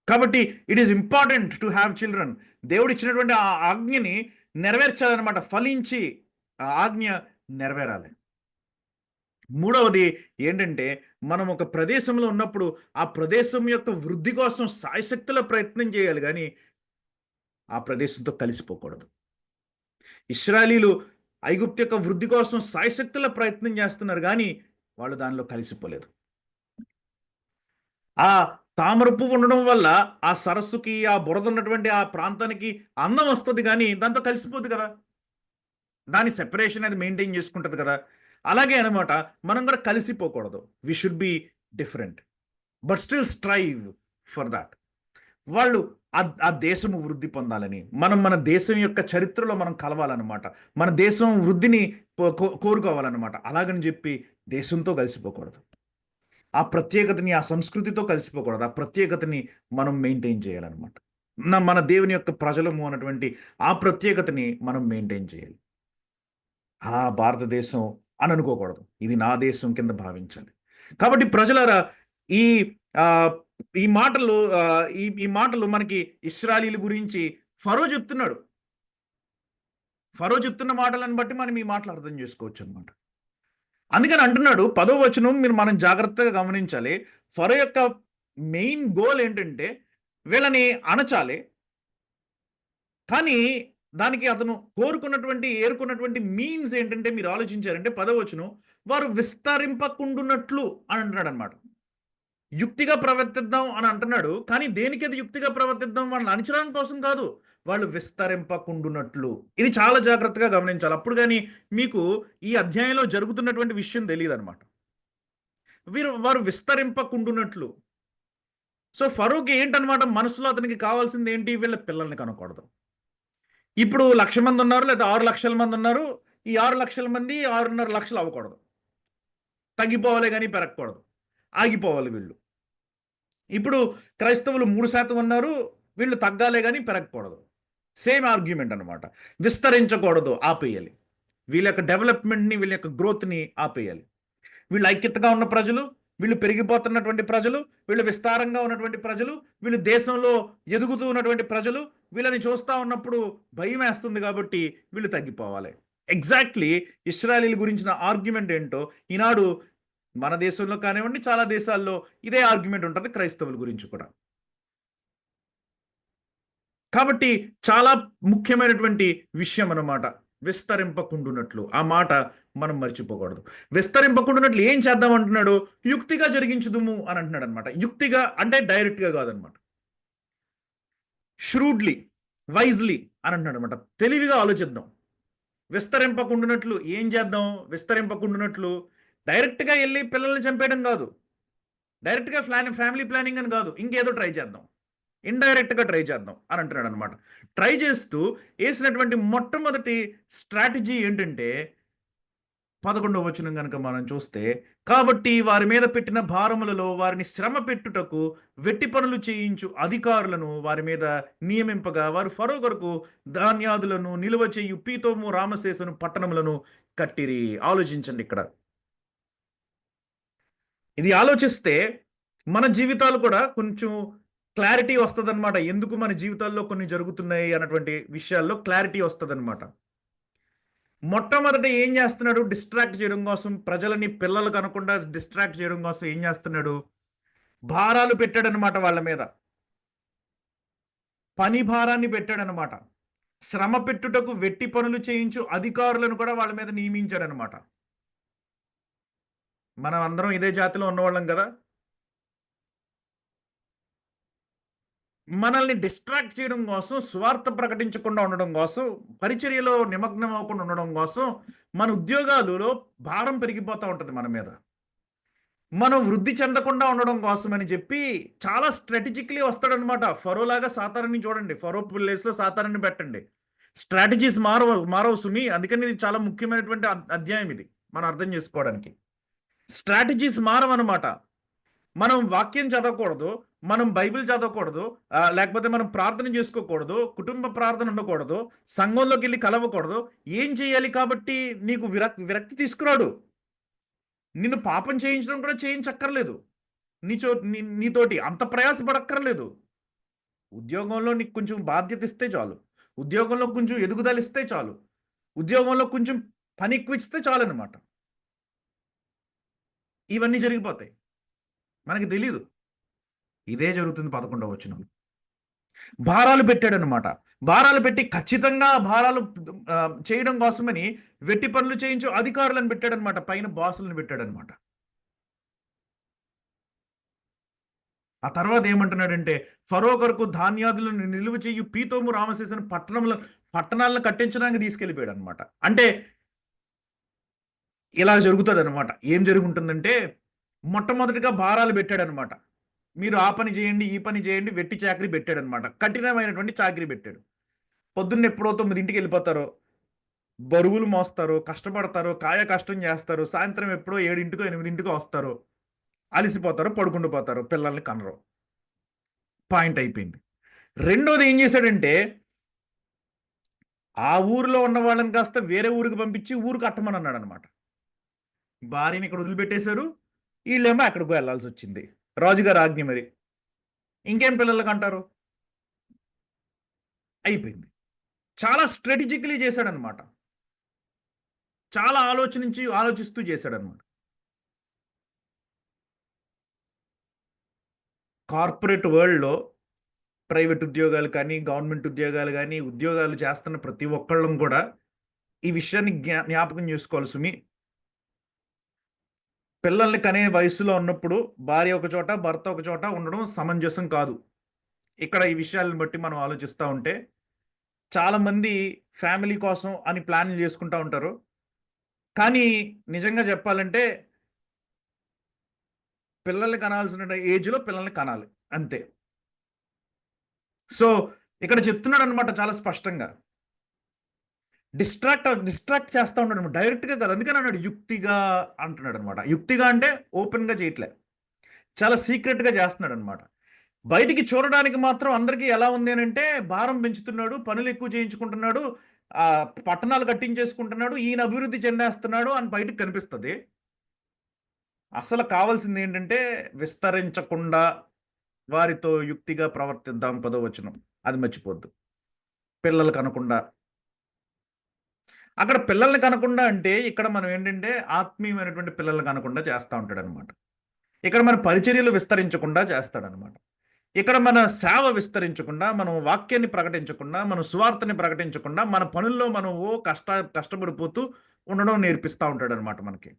కాబట్టి it is important to have children. దేవుడు ఇచ్చినటువంటి ఆ ఆజ్ఞని నెరవేర్చాలన్నమాట. ఫలించి ఆ ఆజ్ఞ నెరవేరాలి. మూడవది ఏంటంటే మనం ఒక ప్రదేశంలో ఉన్నప్పుడు ఆ ప్రదేశం యొక్క వృద్ధి కోసం శాయశక్తుల ప్రయత్నం చేయాలి, కానీ ఆ ప్రదేశంతో కలిసిపోకూడదు. ఇశ్రాయేలీలు ఐగుప్తు యొక్క వృద్ధి కోసం శాయశక్తుల ప్రయత్నం చేస్తున్నారు, కానీ వాళ్ళు దానిలో కలిసిపోలేదు. ఆ తామర పువ్వు ఉండడం వల్ల ఆ సరస్సుకి, ఆ బురద ఉన్నటువంటి ఆ ప్రాంతానికి అందం వస్తుంది, కానీ దాంతో కలిసిపోదు కదా. దాని సెపరేషన్ అది మెయింటైన్ చేసుకుంటుంది కదా. అలాగే అనమాట, మనం కూడా కలిసిపోకూడదు. We should be different but still strive for that. వాళ్ళు ఆ దేశము వృద్ధి పొందాలని, మన దేశం యొక్క చరిత్రలో మనం కలవాలన్నమాట. మన దేశం వృద్ధిని కోరుకోవాలన్నమాట. అలాగని చెప్పి దేశంతో కలిసిపోకూడదు. ఆ ప్రత్యేకతని, ఆ సంస్కృతితో కలిసిపోకూడదు. ఆ ప్రత్యేకతని మనం మెయింటైన్ చేయాలన్నమాట. మన దేవుని యొక్క ప్రజలము అన్నటువంటి ఆ ప్రత్యేకతని మనం మెయింటైన్ చేయాలి. భారతదేశం అని అనుకోకూడదు. ఇది నా దేశం కింద భావించాలి. కాబట్టి ప్రజలారా, ఈ మాటలు మనకి ఇశ్రాయేలీల గురించి ఫరో చెప్తున్నాడు. ఫరో చెప్తున్న మాటలను బట్టి మనం ఈ మాటలు అర్థం చేసుకోవచ్చు అనమాట. అందుకని అంటున్నాడు 10వ వచనం మనం జాగ్రత్తగా గమనించాలి. ఫరో యొక్క మెయిన్ గోల్ ఏంటంటే వీళ్ళని అణచాలి, కానీ దానికి అతను ఏరుకున్నటువంటి మీన్స్ ఏంటంటే మీరు ఆలోచించారంటే 10వ వచనం, వారు విస్తరింపకుండునట్లు అని అంటున్నాడనమాట. యుక్తిగా ప్రవర్తిద్దాం అని అంటున్నాడు. కానీ దేనికి అది యుక్తిగా ప్రవర్తిద్దాం? వాళ్ళని అణచడం కోసం కాదు. వాళ్ళు విస్తరింపకుండునట్లు. ఇది చాలా జాగ్రత్తగా గమనించాలి. అప్పుడు గాని మీకు ఈ అధ్యాయంలో జరుగుతున్నటువంటి విషయం తెలీదనమాట. వారు విస్తరింపకుండునట్లు. సో, ఫరోకి ఏంటనమాట మనసులో అతనికి కావాల్సింది ఏంటి? వీళ్ళ పిల్లల్ని కనకూడదు. ఇప్పుడు 1,00,000 మంది ఉన్నారు, లేదా 6,00,000 మంది ఉన్నారు. ఈ 6,00,000 మంది 6.5 లక్షలు అవ్వకూడదు. తగ్గిపోవాలే గాని పెరగకూడదు. ఆగిపోవాలి వీళ్ళు. ఇప్పుడు క్రైస్తవులు 3% ఉన్నారు. వీళ్ళు తగ్గాలే గాని పెరగకూడదు. సేమ్ ఆర్గ్యుమెంట్ అనమాట. విస్తరించకూడదు, ఆపేయాలి. వీళ్ళ యొక్క డెవలప్‌మెంట్‌ని, వీళ్ళ యొక్క గ్రోత్‌ని ఆపేయాలి. వీళ్ళు ఐక్యతగా ఉన్న ప్రజలు, వీళ్ళు పెరిగిపోతున్నటువంటి ప్రజలు, వీళ్ళు విస్తారంగా ఉన్నటువంటి ప్రజలు, వీళ్ళు దేశంలో ఎదుగుతూ ఉన్నటువంటి ప్రజలు, వీళ్ళని చూస్తా ఉన్నప్పుడు భయమేస్తుంది కాబట్టి వీళ్ళు తగ్గిపోవాలి. ఎగ్జాక్ట్‌లీ ఇశ్రాయేలీల గురించిన ఆర్గ్యుమెంట్ ఏంటో ఈనాడు మన దేశంలో కానివ్వండి, చాలా దేశాల్లో ఇదే ఆర్గ్యుమెంట్ ఉంటది క్రైస్తవుల గురించి కూడా. కాబట్టి చాలా ముఖ్యమైనటువంటి విషయం అన్నమాట. విస్తరింపకుండునట్లు. ఆ మాట మనం మర్చిపోకూడదు. విస్తరింపకుండునట్లు ఏం చేద్దాం అంటున్నాడు? యుక్తిగా జరిగించుదుము అని అంటున్నాడనమాట. యుక్తిగా అంటే డైరెక్ట్‌గా కాదనమాట. ష్రూడ్‌లీ, వైజ్‌లీ అని అంటున్నాడనమాట. తెలివిగా ఆలోచిద్దాం. విస్తరింపకుండునట్లు ఏం చేద్దాం? విస్తరింపకుండునట్లు డైరెక్ట్‌గా ఎళ్లి పిల్లల్ని చంపేయడం కాదు. డైరెక్ట్‌గా ఫ్యామిలీ ప్లానింగ్ అని కాదు. ఇంకేదో ట్రై చేద్దాం. ఇండైరెక్ట్‌గా ట్రై చేద్దాం అని అంటున్నాడనమాట. ట్రై చేస్తూ ఏసినటువంటి మొట్టమొదటి స్ట్రాటజీ ఏంటంటే 11వ వచనం గనుక మనం చూస్తే, కాబట్టి వారి మీద పెట్టిన భారములలో వారిని శ్రమ పెట్టుటకు వెట్టి పనులు చేయించు అధికారులను వారి మీద నియమింపగా వారు ఫరో కొరకు ధాన్యాదులను నిలువ చేయు పీతోము రామసేసును పట్టణములను కట్టిరి. ఆలోచించండి ఇక్కడ. ఇది ఆలోచిస్తే మన జీవితాలు కూడా కొంచెం క్లారిటీ వస్తదనమాట. ఎందుకు మన జీవితాల్లో కొన్ని జరుగుతున్నాయి అన్నటువంటి విషయాల్లో క్లారిటీ వస్తదనమాట. మొట్టమొదట ఏం చేస్తున్నాడు? డిస్ట్రాక్ట్ చేయడం కోసం, ప్రజలని పిల్లలు కనకుండా డిస్ట్రాక్ట్ చేయడం కోసం ఏం చేస్తున్నాడు? భారాలు పెట్టాడనమాట వాళ్ళ మీద. పని భారాన్ని పెట్టాడనమాట. శ్రమ పెట్టుటకు వెట్టి పనులు చేయించు అధికారులను కూడా వాళ్ళ మీద నియమించాడనమాట. మనం అందరం ఇదే జాతిలో ఉన్నవాళ్ళం కదా! మనల్ని డిస్ట్రాక్ట్ చేయడం కోసం, సువార్త ప్రకటించకుండా ఉండడం కోసం, పరిచర్యలో నిమగ్నం అవ్వకుండా ఉండడం కోసం, మన ఉద్యోగాలలో భారం పెరిగిపోతా ఉంటది మన మీద. మనం వృద్ధి చెందకుండా ఉండడం కోసమని చెప్పి చాలా స్ట్రాటజికల్లీ వస్తాడనమాట. ఫరోలాగా సాతానుని చూడండి. ఫరో ప్లేస్‌లో సాతానుని పెట్టండి. స్ట్రాటజీస్ మారవు సుమి. అందుకని ఇది చాలా ముఖ్యమైనటువంటి అధ్యాయం ఇది. మనం అర్థం చేసుకోవడానికి. స్ట్రాటజీస్ మారవనమాట. మనం వాక్యం చదవకూడదు. మనం బైబిల్ చదవకూడదు. లేకపోతే మనం ప్రార్థన చేసుకోకూడదు. కుటుంబ ప్రార్థన ఉండకూడదు. సంఘంలోకెళ్ళి కలవకూడదు. ఏం చేయాలి కాబట్టి నీకు విరక్తి తీసుకురాడు. నిన్ను పాపం చేయించడం కూడా చేయించక్కర్లేదు. నీతోటి అంత ప్రయాసపడక్కర్లేదు. ఉద్యోగంలో నీకు కొంచెం బాధ్యత ఇస్తే చాలు. ఉద్యోగంలో కొంచెం ఎదుగుదల ఇస్తే చాలు. ఉద్యోగంలో కొంచెం పని ఎక్కువిస్తే చాలనమాట. ఇవన్నీ జరిగిపోతాయి. మనకి తెలీదు. ఇదే జరుగుతుంది 11వ వచనంలో. భారాలు పెట్టాడనమాట. భారాలు పెట్టి ఖచ్చితంగా భారాలు చేయడం కోసమని వెట్టి పనులు చేయించు అధికారులను పెట్టాడనమాట. పైన బాసులను పెట్టాడనమాట. ఆ తర్వాత ఏమంటున్నాడంటే, ఫరో కొరకు ధాన్యాదులను నిలువ చేయు పీతోము రామసేసును పట్టణాలను కట్టించడానికి తీసుకెళ్ళిపోయాడనమాట. అంటే ఇలా జరుగుతదనమాట. ఏం జరుగుంటుందంటే, మొట్టమొదటిగా భారాలు పెట్టాడనమాట. మీరు ఆ పని చేయండి, ఈ పని చేయండి, వెట్టి చాకిరీ పెట్టాడనమాట. కఠినమైనటువంటి చాకిరీ పెట్టాడు. పొద్దున్న ఎప్పుడో 9కి వెళ్ళిపోతారో, బరువులు మోస్తారో, కష్టపడతారో, కాయ కష్టం చేస్తారు. సాయంత్రం ఎప్పుడో 7కో, 8కో వస్తారు. అలిసిపోతారు, పడుకుండిపోతారు. పిల్లల్ని కనరు. పాయింట్ అయిపోయింది. రెండోది ఏం చేశాడంటే, ఆ ఊరిలో ఉన్న వాళ్ళని కాస్త వేరే ఊరికి పంపించి ఊరు కట్టమని అన్నాడనమాట. భార్యని ఇక్కడ వదిలిపెట్టేశారు. ఈళ్ళేమో ఎక్కడికో వెళ్ళాల్సొచ్చింది. రాజుగారి ఆజ్ఞ మరి. ఇంకేం పిల్లలకి అంటారు? అయిపోయింది. చాలా స్ట్రాటజికల్లీ చేశాడనమాట. చాలా ఆలోచిస్తూ చేశాడనమాట. కార్పొరేట్ వరల్డ్‌లో ప్రైవేట్ ఉద్యోగాలు కానీ, గవర్నమెంట్ ఉద్యోగాలు కానీ, ఉద్యోగాలు చేస్తున్న ప్రతి ఒక్కళ్ళం కూడా ఈ విషయాన్ని జ్ఞాపకం చేసుకోవాలి సుమి. పిల్లల్ని కనే వయసులో ఉన్నప్పుడు భార్య ఒక చోట, భర్త ఒక చోట ఉండడం సమంజసం కాదు. ఇక్కడ ఈ విషయాలను బట్టి మనం ఆలోచిస్తూ ఉంటే చాలామంది ఫ్యామిలీ కోసం అని ప్లాన్లు చేసుకుంటూ ఉంటారు. కానీ నిజంగా చెప్పాలంటే పిల్లల్ని కనాల్సిన ఏజ్‌లో పిల్లల్ని కనాలి అంతే. సో, ఇక్కడ చెప్తున్నాడనమాట చాలా స్పష్టంగా. డిస్ట్రాక్ట్ చేస్తా ఉన్నాడు. డైరెక్ట్‌గా కాదు. అందుకని అన్నాడు యుక్తిగా అంటున్నాడనమాట. యుక్తిగా అంటే ఓపెన్‌గా చేయట్లే. చాలా సీక్రెట్‌గా చేస్తున్నాడనమాట. బయటికి చూడడానికి మాత్రం అందరికీ ఎలా ఉంది అనంటే భారం పెంచుతున్నాడు, పనులు ఎక్కువ చేయించుకుంటున్నాడు, పట్టణాలు కట్టించేసుకుంటున్నాడు, ఈయన అభివృద్ధి చెందేస్తున్నాడు అని బయటికి కనిపిస్తది. అసలు కావాల్సింది ఏంటంటే విస్తరించకుండా వారితో యుక్తిగా ప్రవర్తిద్దాం 10వ వచనం. అది మర్చిపోద్దు. పిల్లలు కనకుండా. అక్కడ పిల్లల్ని కనకుండా అంటే ఇక్కడ మనం ఏంటంటే ఆత్మీయమైనటువంటి పిల్లల్ని కనకుండా చేస్తా ఉంటాడనమాట. ఇక్కడ మన పరిచర్యలు విస్తరించకుండా చేస్తాడనమాట. ఇక్కడ మన సేవ విస్తరించకుండా, మనం వాక్యాన్ని ప్రకటించకుండా, మనం సువార్తని ప్రకటించకుండా, మన పనుల్లో మనం కష్టపడిపోతూ ఉండడం నేర్పిస్తూ ఉంటాడనమాట మనకి.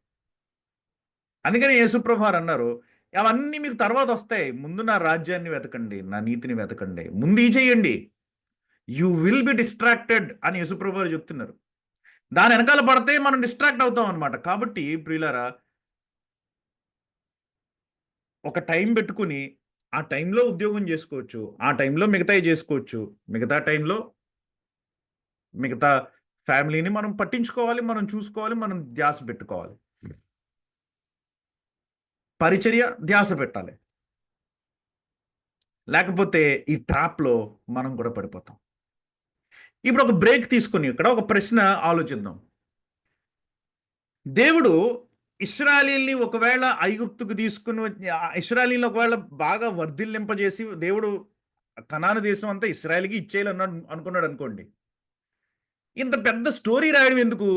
అందుకని యేసుప్రభు వారు అన్నారు, అవన్నీ మీకు తర్వాత వస్తాయి. ముందు నా రాజ్యాన్ని వెతకండి, నా నీతిని వెతకండి. ముందు ఈ చేయండి. యూ విల్ బి డిస్ట్రాక్టెడ్ అని యేసుప్రభు వారు చెప్తున్నారు. దాని వెనకాల పడితే మనం డిస్ట్రాక్ట్ అవుతాం అనమాట. కాబట్టి ప్రియులారా, ఒక టైం పెట్టుకుని ఆ టైంలో ఉద్యోగం చేసుకోవచ్చు, ఆ టైంలో మిగతాయి చేసుకోవచ్చు, మిగతా టైంలో మిగతా ఫ్యామిలీని మనం పట్టించుకోవాలి, మనం చూసుకోవాలి, మనం ధ్యాస పెట్టుకోవాలి. పరిచర్య ధ్యాస పెట్టాలి. లేకపోతే ఈ ట్రాప్లో మనం కూడా పడిపోతాం. ఇప్పుడు ఒక బ్రేక్ తీసుకుని ఇక్కడ ఒక ప్రశ్న ఆలోచిద్దాం. దేవుడు ఇశ్రాయేలీయుల్ని ఒకవేళ ఐగుప్తుకు తీసుకుని ఇశ్రాయేలీయుల్ని ఒకవేళ బాగా వర్ధిల్లింపజేసి దేవుడు కనాను దేశం అంతా ఇశ్రాయేల్కి ఇచ్చేయాలన్నాడు అనుకున్నాడు అనుకోండి. ఇంత పెద్ద స్టోరీ రాయడం ఎందుకు?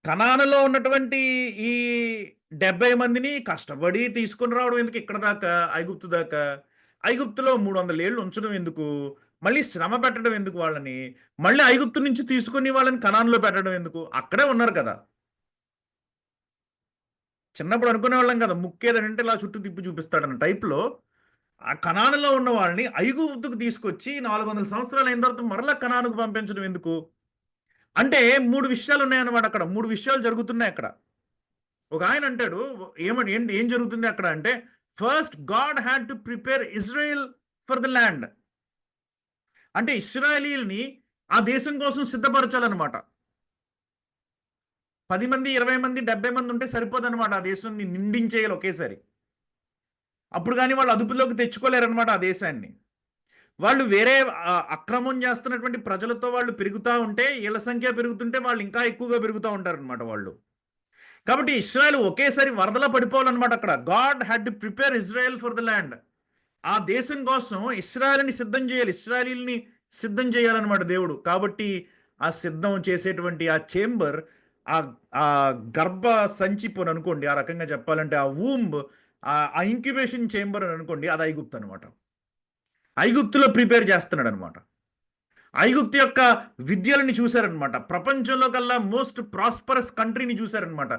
కనానులో ఉన్నటువంటి ఈ 70 మందిని కష్టపడి తీసుకొని రావడం ఎందుకు ఇక్కడ దాకా, ఐగుప్తు దాకా? ఐగుప్తులో 300 ఏళ్ళు ఉంచడం ఎందుకు? మళ్ళీ శ్రమ పెట్టడం ఎందుకు వాళ్ళని? మళ్ళీ ఐగుప్తు నుంచి తీసుకుని వాళ్ళని కనానులో పెట్టడం ఎందుకు? అక్కడే ఉన్నారు కదా. చిన్నప్పుడు అనుకునేవాళ్ళం కదా, ముక్కేదనంటే ఇలా చుట్టూ తిప్పి చూపిస్తాడన్న టైప్లో ఆ కనానులో ఉన్న వాళ్ళని ఐగుప్తుకు తీసుకొచ్చి 400 సంవత్సరాలు అయిన తర్వాత మరలా కనానుకు పంపించడం ఎందుకు? అంటే 3 విషయాలు ఉన్నాయన్నమాట అక్కడ. 3 విషయాలు జరుగుతున్నాయి అక్కడ. ఒక ఆయన అంటాడు, ఏం జరుగుతుంది అక్కడ అంటే, first God had to prepare Israel for the land. అంటే ఇశ్రాయేలీయుల్ని ఆ దేశం కోసం సిద్ధపరచాలన్నమాట. 10 మంది, 20 మంది, 70 మంది ఉంటే సరిపోదన్నమాట ఆ దేశాన్ని నిండించేయాలి ఒకేసారి. అప్పుడు కానీ వాళ్ళు అదుపులోకి తెచ్చుకోలేరన్నమాట ఆ దేశాన్ని. వాళ్ళు వేరే అక్రమం చేస్తున్నటువంటి ప్రజలతో వాళ్ళు పెరుగుతూ ఉంటే, వీళ్ళ సంఖ్య పెరుగుతుంటే వాళ్ళు ఇంకా ఎక్కువగా పెరుగుతూ ఉంటారనమాట వాళ్ళు. కాబట్టి ఇశ్రాయేల్ ఒకేసారి వరదలా పడిపోవాలన్నమాట అక్కడ. God had to prepare Israel for the land. ఆ దేశం కోసం ఇశ్రాయేల్ని సిద్ధం చేయాలి, ఇశ్రాయేలీల్ని సిద్ధం చేయాలన్నమాట దేవుడు. కాబట్టి ఆ సిద్ధం చేసేటువంటి ఆ చేంబర్, ఆ గర్భ సంచి పోని అనుకోండి, ఆ రకంగా చెప్పాలంటే ఆ వూంబ్, ఆ ఇంక్యుబేషన్ చేంబర్ అని అనుకోండి, అది ఐగుప్తు అనమాట. ఐగుప్తులో ప్రిపేర్ చేస్తున్నాడు అనమాట. ఐగుప్తు యొక్క విద్యలని చూశారనమాట. ప్రపంచంలో కల్లా మోస్ట్ ప్రాస్పరస్ కంట్రీని చూశారనమాట.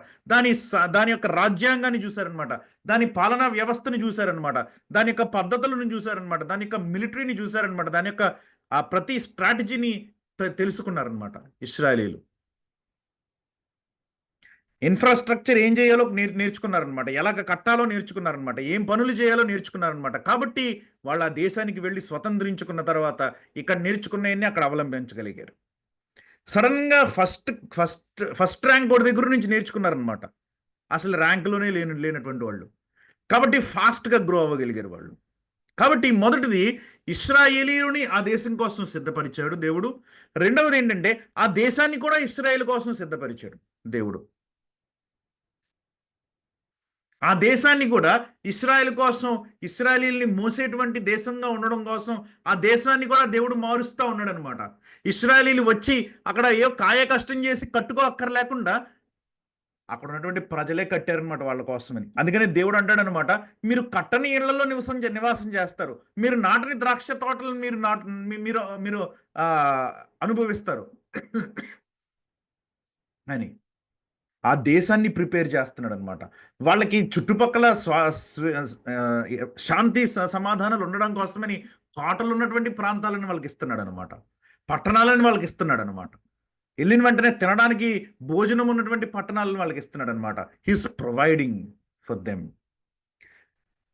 దాని యొక్క రాజ్యాంగాన్ని చూశారనమాట. దాని పాలనా వ్యవస్థని చూశారనమాట. దాని యొక్క పద్ధతులను చూశారనమాట. దాని యొక్క మిలిటరీని చూశారనమాట. దాని యొక్క ప్రతి స్ట్రాటజీని తెలుసుకున్నారనమాట ఇశ్రాయేలీలు. ఇన్ఫ్రాస్ట్రక్చర్ ఏం చేయాలో నేర్చుకున్నారనమాట. ఎలాగ కట్టాలో నేర్చుకున్నారనమాట. ఏం పనులు చేయాలో నేర్చుకున్నారనమాట. కాబట్టి వాళ్ళు ఆ దేశానికి వెళ్ళి స్వతంత్రించుకున్న తర్వాత ఇక్కడ నేర్చుకున్నవన్నీ అక్కడ అవలంబించగలిగారు. సడన్గా ఫస్ట్ ర్యాంక్ ఒకటి దగ్గర నుంచి నేర్చుకున్నారనమాట. అసలు ర్యాంకులోనే లేనటువంటి వాళ్ళు. కాబట్టి ఫాస్ట్గా గ్రో అవ్వగలిగారు వాళ్ళు. కాబట్టి మొదటిది ఇశ్రాయేలీయుని ఆ దేశం కోసం సిద్ధపరిచాడు దేవుడు. రెండవది ఏంటంటే ఆ దేశాన్ని కూడా ఇశ్రాయేల్ కోసం సిద్ధపరిచాడు దేవుడు. ఆ దేశాన్ని కూడా ఇశ్రాయేల్ కోసం, ఇశ్రాయేలీల్ని మోసేటువంటి దేశంగా ఉండడం కోసం ఆ దేశాన్ని కూడా దేవుడు మారుస్తూ ఉన్నాడు అనమాట. ఇశ్రాయేలీలు వచ్చి అక్కడ కాయ కష్టం చేసి కట్టుకో అక్కర్లేకుండా అక్కడ ఉన్నటువంటి ప్రజలే కట్టారనమాట వాళ్ళ కోసమని. అందుకని దేవుడు అంటాడనమాట, మీరు కట్టని ఇళ్లలో నివాసం చేస్తారు, మీరు నాటని ద్రాక్ష తోటలను మీరు మీరు ఆ, అనుభవిస్తారు అని ఆ దేశాన్ని ప్రిపేర్ చేస్తున్నాడు అనమాట. వాళ్ళకి చుట్టుపక్కల శాంతి సమాధానాలు ఉండడం కోసమని కోటలు ఉన్నటువంటి ప్రాంతాలను వాళ్ళకి ఇస్తున్నాడు అనమాట. పట్టణాలను వాళ్ళకి ఇస్తున్నాడు అనమాట. వెళ్ళిన వెంటనే తినడానికి భోజనం ఉన్నటువంటి పట్టణాలను వాళ్ళకి ఇస్తున్నాడు అనమాట. He's providing for them.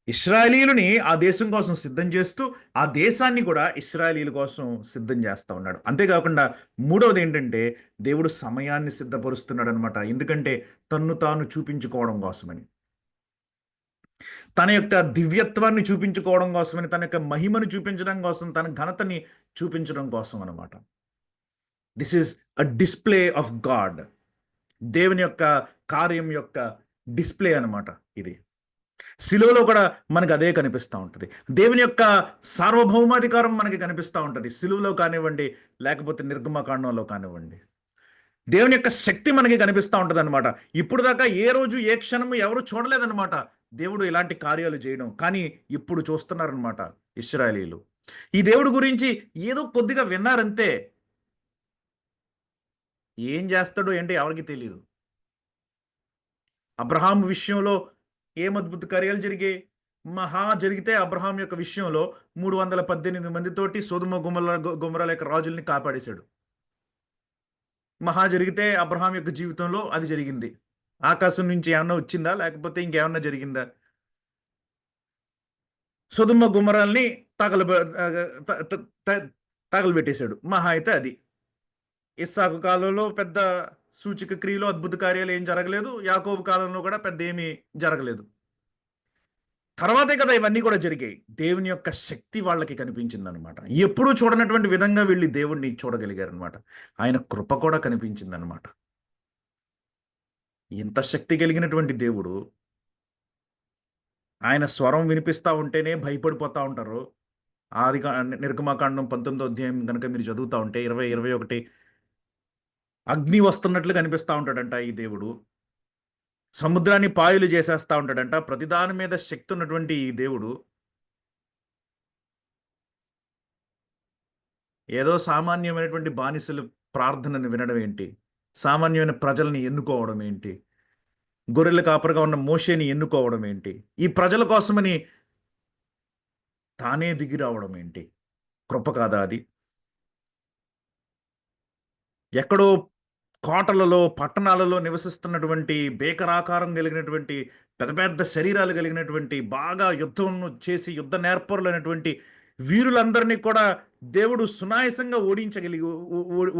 ఇశ్రాయేలీయులని ఆ దేశం కోసం సిద్ధం చేస్తూ ఆ దేశాన్ని కూడా ఇశ్రాయేలీయుల కోసం సిద్ధం చేస్తూ ఉన్నాడు. అంతేకాకుండా మూడవది ఏంటంటే దేవుడు సమయాన్ని సిద్ధపరుస్తున్నాడు అనమాట. ఎందుకంటే తన్ను తాను చూపించుకోవడం కోసమని, తన యొక్క దివ్యత్వాన్ని చూపించుకోవడం కోసమని, తన యొక్క మహిమను చూపించడం కోసం, తన ఘనతని చూపించడం కోసం అనమాట. This is a display of God. దేవుని యొక్క కార్యం యొక్క డిస్ప్లే అనమాట ఇది. శిలువలో కూడా మనకు అదే కనిపిస్తూ ఉంటుంది. దేవుని యొక్క సార్వభౌమాధికారం మనకి కనిపిస్తూ ఉంటుంది శిలువలో కానివ్వండి, లేకపోతే నిర్గమకాండంలో కానివ్వండి. దేవుని యొక్క శక్తి మనకి కనిపిస్తూ ఉంటుంది అనమాట. ఇప్పుడు దాకా ఏ రోజు ఏ క్షణము ఎవరు చూడలేదన్నమాట దేవుడు ఇలాంటి కార్యాలు చేయడం. కానీ ఇప్పుడు చూస్తున్నారనమాట ఇశ్రాయేలీయులు. ఈ దేవుడి గురించి ఏదో కొద్దిగా విన్నారంతే. ఏం చేస్తాడో ఏంటి ఎవరికి తెలియదు. అబ్రహాం విషయంలో ఏం అద్భుత కార్యాలు జరిగాయి. జరిగితే అబ్రహాం యొక్క విషయంలో 318 మందితోటి సొదొమ గొమొర్రా యొక్క రాజుల్ని కాపాడేశాడు. జరిగితే అబ్రహాం యొక్క జీవితంలో అది జరిగింది. ఆకాశం నుంచి ఏమన్నా వచ్చిందా, లేకపోతే ఇంకేమన్నా జరిగిందా? సొదొమ గొమొర్రాల్ని తగలబెట్టేశాడు. అయితే అది ఇస్సాకు కాలంలో పెద్ద సూచక క్రియలు, అద్భుత కార్యాలు ఏం జరగలేదు. యాకోబు కాలంలో కూడా పెద్ద ఏమీ జరగలేదు. తర్వాతే కదా ఇవన్నీ కూడా జరిగాయి. దేవుని యొక్క శక్తి వాళ్ళకి కనిపించింది అనమాట. ఎప్పుడూ చూడనటువంటి విధంగా వీళ్ళు దేవుణ్ణి చూడగలిగారు అనమాట. ఆయన కృప కూడా కనిపించింది అనమాట. ఇంత శక్తి కలిగినటువంటి దేవుడు, ఆయన స్వరం వినిపిస్తూ ఉంటేనే భయపడిపోతూ ఉంటారు. నిర్గమకాండం 19వ అధ్యాయం కనుక మీరు చదువుతూ ఉంటే 20-21 అగ్ని వస్తున్నట్లు కనిపిస్తూ ఉంటాడంట ఈ దేవుడు. సముద్రాన్ని పాయలు చేసేస్తూ ఉంటాడంట. ప్రతిదాని మీద శక్తి ఉన్నటువంటి ఈ దేవుడు ఏదో సామాన్యమైనటువంటి బానిసలు ప్రార్థనను వినడం ఏంటి, సామాన్యమైన ప్రజల్ని ఎన్నుకోవడం ఏంటి, గొర్రెల కాపరిగా ఉన్న మోషేని ఎన్నుకోవడం ఏంటి, ఈ ప్రజల కోసమని తానే దిగి రావడం ఏంటి? కృప కాదా అది? ఎక్కడో కోటలలో, పట్టణాలలో నివసిస్తున్నటువంటి బేకరాకారం కలిగినటువంటి పెద్ద పెద్ద శరీరాలు కలిగినటువంటి, బాగా యుద్ధం చేసి యుద్ధ నేర్పరులైనటువంటి వీరులందరినీ కూడా దేవుడు సునాయాసంగా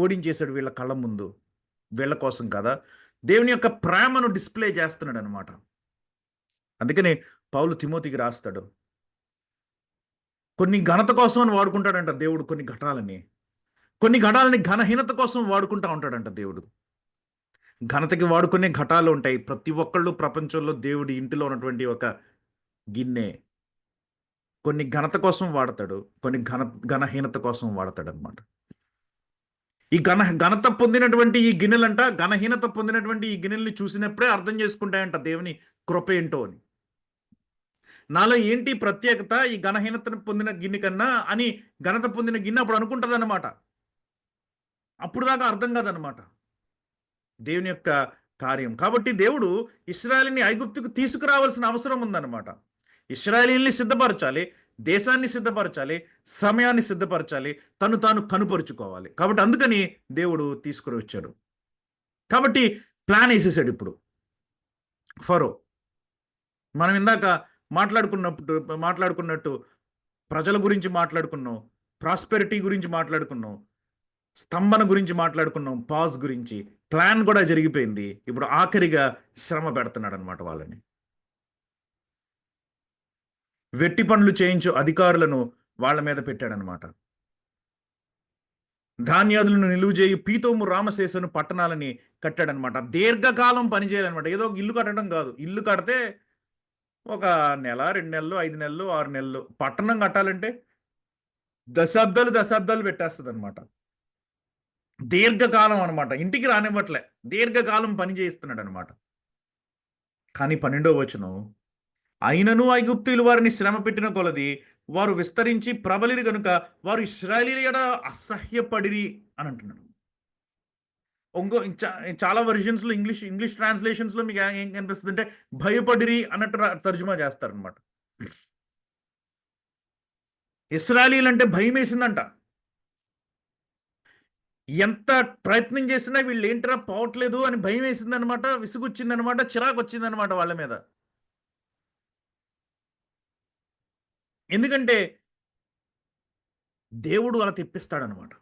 ఓడించేశాడు వీళ్ళ కళ్ళ ముందు. వీళ్ళ కోసం కదా, దేవుని యొక్క ప్రేమను డిస్ప్లే చేస్తున్నాడు అనమాట. అందుకని పౌలు తిమోతికి రాస్తాడు, కొన్ని ఘనత కోసం అని వాడుకుంటాడంట దేవుడు. కొన్ని ఘటాలని ఘనహీనత కోసం వాడుకుంటా ఉంటాడంట దేవుడు. ఘనతకి వాడుకునే ఘటాలు ఉంటాయి. ప్రతి ఒక్కళ్ళు ప్రపంచంలో దేవుడి ఇంటిలో ఉన్నటువంటి ఒక గిన్నె. కొన్ని ఘనత కోసం వాడతాడు, కొన్ని ఘనహీనత కోసం వాడతాడు అనమాట. ఈ ఘనత పొందినటువంటి ఈ గిన్నెలంట, ఘనహీనత పొందినటువంటి ఈ గిన్నెల్ని చూసినప్పుడే అర్థం చేసుకుంటాయంట దేవుని కృప ఏంటో అని. నాలో ఏంటి ప్రత్యేకత ఈ ఘనహీనతను పొందిన గిన్నె కన్నా అని ఘనత పొందిన గిన్నె అప్పుడు అనుకుంటుంది అనమాట. అప్పుడు దాకా అర్థం కాదనమాట దేవుని యొక్క కార్యం. కాబట్టి దేవుడు ఇశ్రాయేలుని ఐగుప్తుకు తీసుకురావాల్సిన అవసరం ఉందన్నమాట. ఇశ్రాయేలీల్ని సిద్ధపరచాలి, దేశాన్ని సిద్ధపరచాలి, సమయాన్ని సిద్ధపరచాలి, తను తాను కనుపరుచుకోవాలి. కాబట్టి అందుకని దేవుడు తీసుకుని వచ్చాడు. కాబట్టి ప్లాన్ వేసేసాడు ఇప్పుడు ఫరో. మనం ఇందాక మాట్లాడుకున్నట్టు ప్రజల గురించి మాట్లాడుకున్నాం, ప్రాస్పెరిటీ గురించి మాట్లాడుకున్నాం, స్తంభన గురించి మాట్లాడుకున్నాం, పాజ్ గురించి. ప్లాన్ కూడా జరిగిపోయింది. ఇప్పుడు ఆఖరిగా శ్రమ పెడుతున్నాడు అనమాట వాళ్ళని. వెట్టి పనులు చేయించు అధికారులను వాళ్ళ మీద పెట్టాడనమాట. ధాన్యాదులను నిలువ చేయి పీతోము రామశేషను పట్టణాలని కట్టాడనమాట. దీర్ఘకాలం పనిచేయాలన్నమాట. ఏదో ఇల్లు కట్టడం కాదు. ఇల్లు కడితే ఒక నెల, 2 నెలలు, 5 నెలలు, 6 నెలలు. పట్టణం కట్టాలంటే దశాబ్దాలు పెట్టేస్తుంది అనమాట. దీర్ఘకాలం అనమాట. ఇంటికి రానివ్వట్లే, దీర్ఘకాలం పని చేయిస్తున్నాడు అనమాట. కానీ 12వ వచనం, అయినను ఐగుప్తీయులు వారిని శ్రమ పెట్టిన కొలది వారు విస్తరించి ప్రబలిరి గనుక వారు ఇశ్రాయేలీయుల ఎడ అసహ్యపడిరి అని అంటున్నాడు. చాలా వెర్షన్స్‌లో ఇంగ్లీష్ ట్రాన్స్‌లేషన్స్‌లో మీకు ఏం కనిపిస్తదంటే భయపడిరి అన్నట్టు తర్జుమా చేస్తారనమాట. ఇశ్రాయేలీయులంటే భయమేసిందంట. ఎంత ప్రయత్నం చేసినా వీళ్ళేంట్రా పోవట్లేదు అని భయమేసిందనమాట. విసుగొచ్చిందనమాట. చిరాకొచ్చిందనమాట వాళ్ళ మీద. ఎందుకంటే దేవుడు అలా తెప్పిస్తాడనమాట.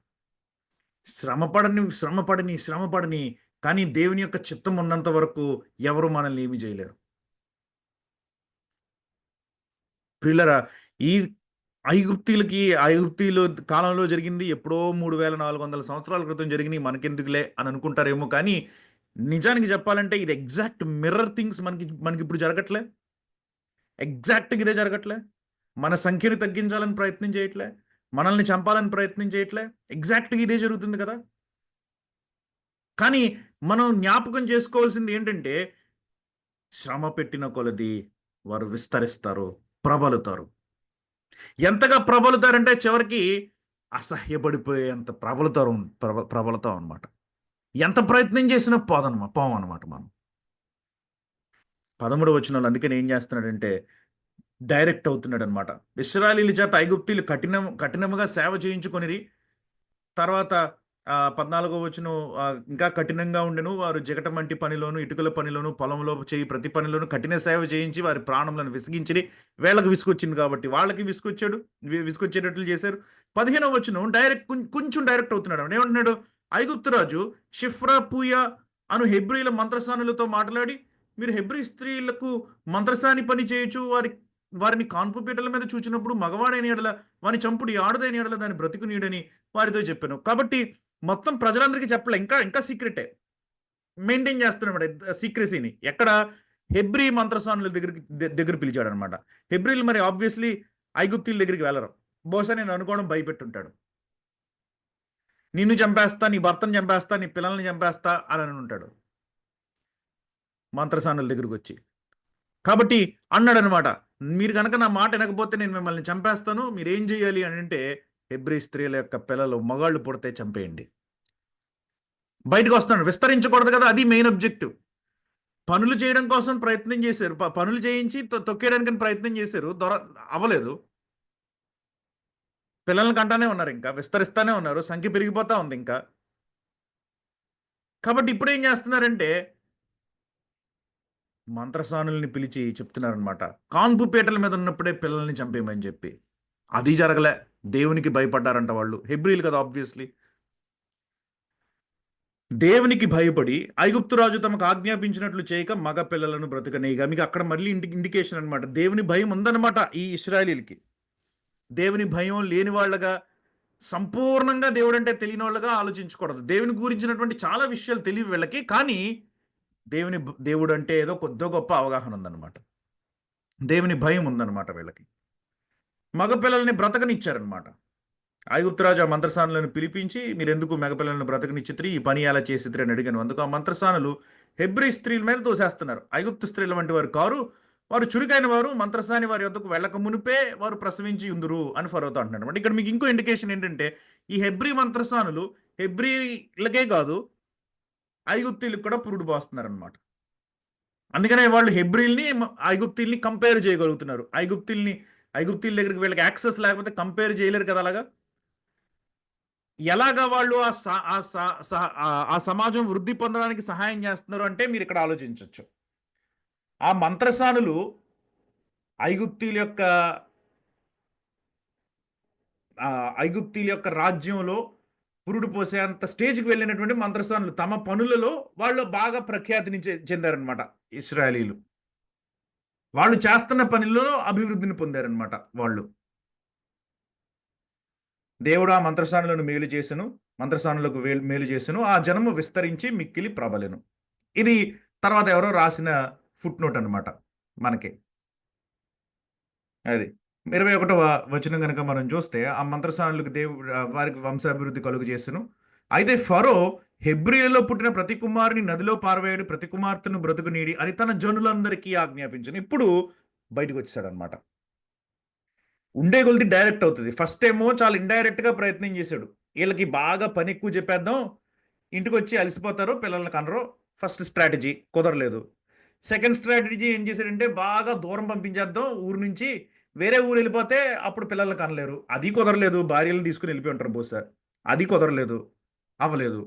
శ్రమపడని కానీ దేవుని యొక్క చిత్తం ఉన్నంత వరకు ఎవరు మనల్ని ఏమి చేయలేరు. ప్రియులారా, ఈ ఐగుప్తీయులు కాలంలో జరిగింది ఎప్పుడో 3400 సంవత్సరాల క్రితం జరిగినయి, మనకెందుకులే అని అనుకుంటారేమో కానీ, నిజానికి చెప్పాలంటే ఇది ఎగ్జాక్ట్ మిర్రర్ థింగ్స్ మనకిప్పుడు జరగట్లే. ఎగ్జాక్ట్‌గా ఇదే జరగట్లే. మన సంఖ్యను తగ్గించాలని ప్రయత్నం చేయట్లే. మనల్ని చంపాలని ప్రయత్నం చేయట్లే. ఎగ్జాక్ట్‌గా ఇదే జరుగుతుంది కదా! కానీ మనం జ్ఞాపకం చేసుకోవాల్సింది ఏంటంటే, శ్రమ పెట్టిన కొలది వారు విస్తరిస్తారు, ప్రబలుతారు. ఎంతగా ప్రబలుతారంటే చివరికి అసహ్యపడిపోయేంత ప్రబలుతాం అనమాట. ఎంత ప్రయత్నం చేసినా పోమనమాట మనం. 13వ వచనంలో అందుకని ఏం చేస్తున్నాడంటే డైరెక్ట్ అవుతున్నాడనమాట. ఇశ్రాయేలీయుల చేత ఐగుప్తీయులు కఠినముగా సేవ చేయించుకొనిరి. తర్వాత 14వ వచనం, ఇంకా కఠినంగా ఉండెను. వారు జిగటమంటి పనిలోను, ఇటుకల పనిలోను, పొలంలో చేయి ప్రతి పనిలోను కఠిన సేవ చేయించి వారి ప్రాణములను విసిగించిరి. వీళ్ళకి విసుగొచ్చింది కాబట్టి వాళ్ళకి విసుగొచ్చేటట్లు చేశారు. 15వ వచనం కొంచెం డైరెక్ట్ అవుతున్నాడు. ఏమంటున్నాడు? ఐగుప్తు రాజు షిఫ్రా పూయా అను హెబ్రీల మంత్రసానులతో మాట్లాడి, మీరు హెబ్రీ స్త్రీలకు మంత్రసాని పని చేయొచ్చు, వారిని కాన్పు పీటల మీద చూచినప్పుడు మగవాడైన ఎడల వాని చంపుడు, ఆడదైన ఎడల దాని బ్రతుకు నీడని వారితో చెప్పాను. కాబట్టి మొత్తం ప్రజలందరికీ చెప్పలే. ఇంకా సీక్రెటే మెయింటైన్ చేస్తున్నాడు సీక్రెసీని. ఎక్కడ? హెబ్రీ మంత్రసానుల దగ్గర పిలిచాడనమాట. హెబ్రీలు మరి ఆబ్వియస్లీ ఐగుప్తీయుల దగ్గరికి వెళ్ళరు. బహుశా నేను అనుకోవడం భయపెట్టుంటాడు. నిన్ను చంపేస్తా, నీ భర్తను చంపేస్తా, నీ పిల్లల్ని చంపేస్తా అని ఉంటాడు మంత్రసానుల దగ్గరికి వచ్చి. కాబట్టి అన్నాడనమాట, మీరు కనుక నా మాట వినకపోతే నేను మిమ్మల్ని చంపేస్తాను. మీరేం చేయాలి అని అంటే, హెబ్రీ స్త్రీల యొక్క పిల్లలు మగాళ్ళు పుడితే చంపేయండి. బయటకు వస్తున్నాడు. విస్తరించకూడదు కదా, అది మెయిన్ అబ్జెక్టివ్. పనులు చేయడం కోసం ప్రయత్నం చేశారు. పనులు చేయించి తొక్కేయడానికని ప్రయత్నం చేశారు. అవ్వలేదు. పిల్లల్ని కంటానే ఉన్నారు, ఇంకా విస్తరిస్తానే ఉన్నారు, సంఖ్య పెరిగిపోతా ఉంది ఇంకా. కాబట్టి ఇప్పుడు ఏం చేస్తున్నారంటే మంత్రసానుల్ని పిలిచి చెప్తున్నారనమాట, కాన్పు పీటల మీద ఉన్నప్పుడే పిల్లల్ని చంపేయమని చెప్పి. అది జరగలే. దేవునికి భయపడ్డారంట వాళ్ళు. హెబ్రీలు కదా ఆబ్వియస్లీ. దేవునికి భయపడి ఐగుప్తు రాజు తమకు ఆజ్ఞాపించినట్లు చేయక మగ పిల్లలను బ్రతకనీయగా. మీకు అక్కడ మళ్ళీ ఇండికేషన్ అనమాట. దేవుని భయం ఉందన్నమాట ఈ ఇశ్రాయేలీలకి. దేవుని భయం లేని వాళ్ళగా, సంపూర్ణంగా దేవుడు అంటే తెలియని వాళ్ళగా ఆలోచించకూడదు. దేవుని గురించినటువంటి చాలా విషయాలు తెలియవు వీళ్ళకి. కానీ దేవుడు అంటే ఏదో కొద్దో గొప్ప అవగాహన ఉందన్నమాట. దేవుని భయం ఉందన్నమాట వీళ్ళకి. మగపిల్లల్ని బ్రతకనిచ్చారనమాట. ఐగుప్తురాజు ఆ మంత్రసానులను పిలిపించి, మీరెందుకు మగపిల్లలను బ్రతకనిచ్చిత్రి, ఈ పని ఎలా చేసిత్రి అని అడిగాను. అందుకు ఆ మంత్రసానులు హెబ్రీ స్త్రీల మీద తోసేస్తున్నారు. ఐగుప్తు స్త్రీల వంటి వారు కారు, వారు చురుకైన వారు, మంత్రసాని వారి వద్దకు వెళ్ళక మునిపే వారు ప్రసవించి ఉందురు అని ఫరోతో అంటున్నారు అనమాట. ఇక్కడ మీకు ఇంకో ఇండికేషన్ ఏంటంటే, ఈ హెబ్రీ మంత్రసానులు హెబ్రీలకే కాదు ఐగుప్తీలకు కూడా పురుడు పోస్తున్నారనమాట. అందుకనే వాళ్ళు హెబ్రీల్ని ఐగుప్తీల్ని కంపేర్ చేయగలుగుతున్నారు. ఐగుప్తీల దగ్గరికి వీళ్ళకి యాక్సెస్ లేకపోతే కంపేర్ చేయలేరు కదా. అలాగా ఎలాగా వాళ్ళు ఆ సమాజం వృద్ధి పొందడానికి సహాయం చేస్తున్నారు అంటే మీరు ఇక్కడ ఆలోచించవచ్చు. ఆ మంత్రసానులు ఐగుప్తీల యొక్క రాజ్యంలో పురుడు పోసేంత స్టేజ్కి వెళ్ళినటువంటి మంత్రసానులు తమ పనులలో వాళ్ళు బాగా ప్రఖ్యాతిని చెందారనమాట. ఇశ్రాయేలీలు వాళ్ళు చేస్తున్న పనిలో అభివృద్ధిని పొందారనమాట. వాళ్ళు దేవుడు ఆ మంత్రసానులకు మేలు చేసెను, ఆ జనము విస్తరించి మిక్కిలి ప్రబలెను. ఇది తర్వాత ఎవరో రాసిన ఫుట్ నోట్ అనమాట మనకి. అది 21వ వచనం కనుక మనం చూస్తే, ఆ మంత్రసానులకు వారికి వంశాభివృద్ధి కలుగు చేసెను. అయితే ఫరో హెబ్రీలలో పుట్టిన ప్రతి కుమారుని నదిలో పారవేయడు, ప్రతి కుమార్తెను బ్రతుకు నీడి అని తన జనులందరికీ ఆజ్ఞాపించను. ఇప్పుడు బయటకు వచ్చాడనమాట. ఉండే కొలిది డైరెక్ట్ అవుతుంది. ఫస్ట్ ఏమో చాలా ఇండైరెక్ట్గా ప్రయత్నం చేశాడు. వీళ్ళకి బాగా పని ఎక్కువ చెప్పేద్దాం, ఇంటికి వచ్చి అలసిపోతారు, పిల్లల్ని కనరు. ఫస్ట్ స్ట్రాటజీ కుదరలేదు. సెకండ్ స్ట్రాటజీ ఏం చేశాడంటే బాగా దూరం పంపించేద్దాం ఊరు నుంచి, వేరే ఊరు వెళ్ళిపోతే అప్పుడు పిల్లల్ని కనలేరు. అది కుదరలేదు. భార్యలను తీసుకుని వెళ్ళిపోయి ఉంటారు బహుశా. అది కుదరలేదు, అవ్వలేదు.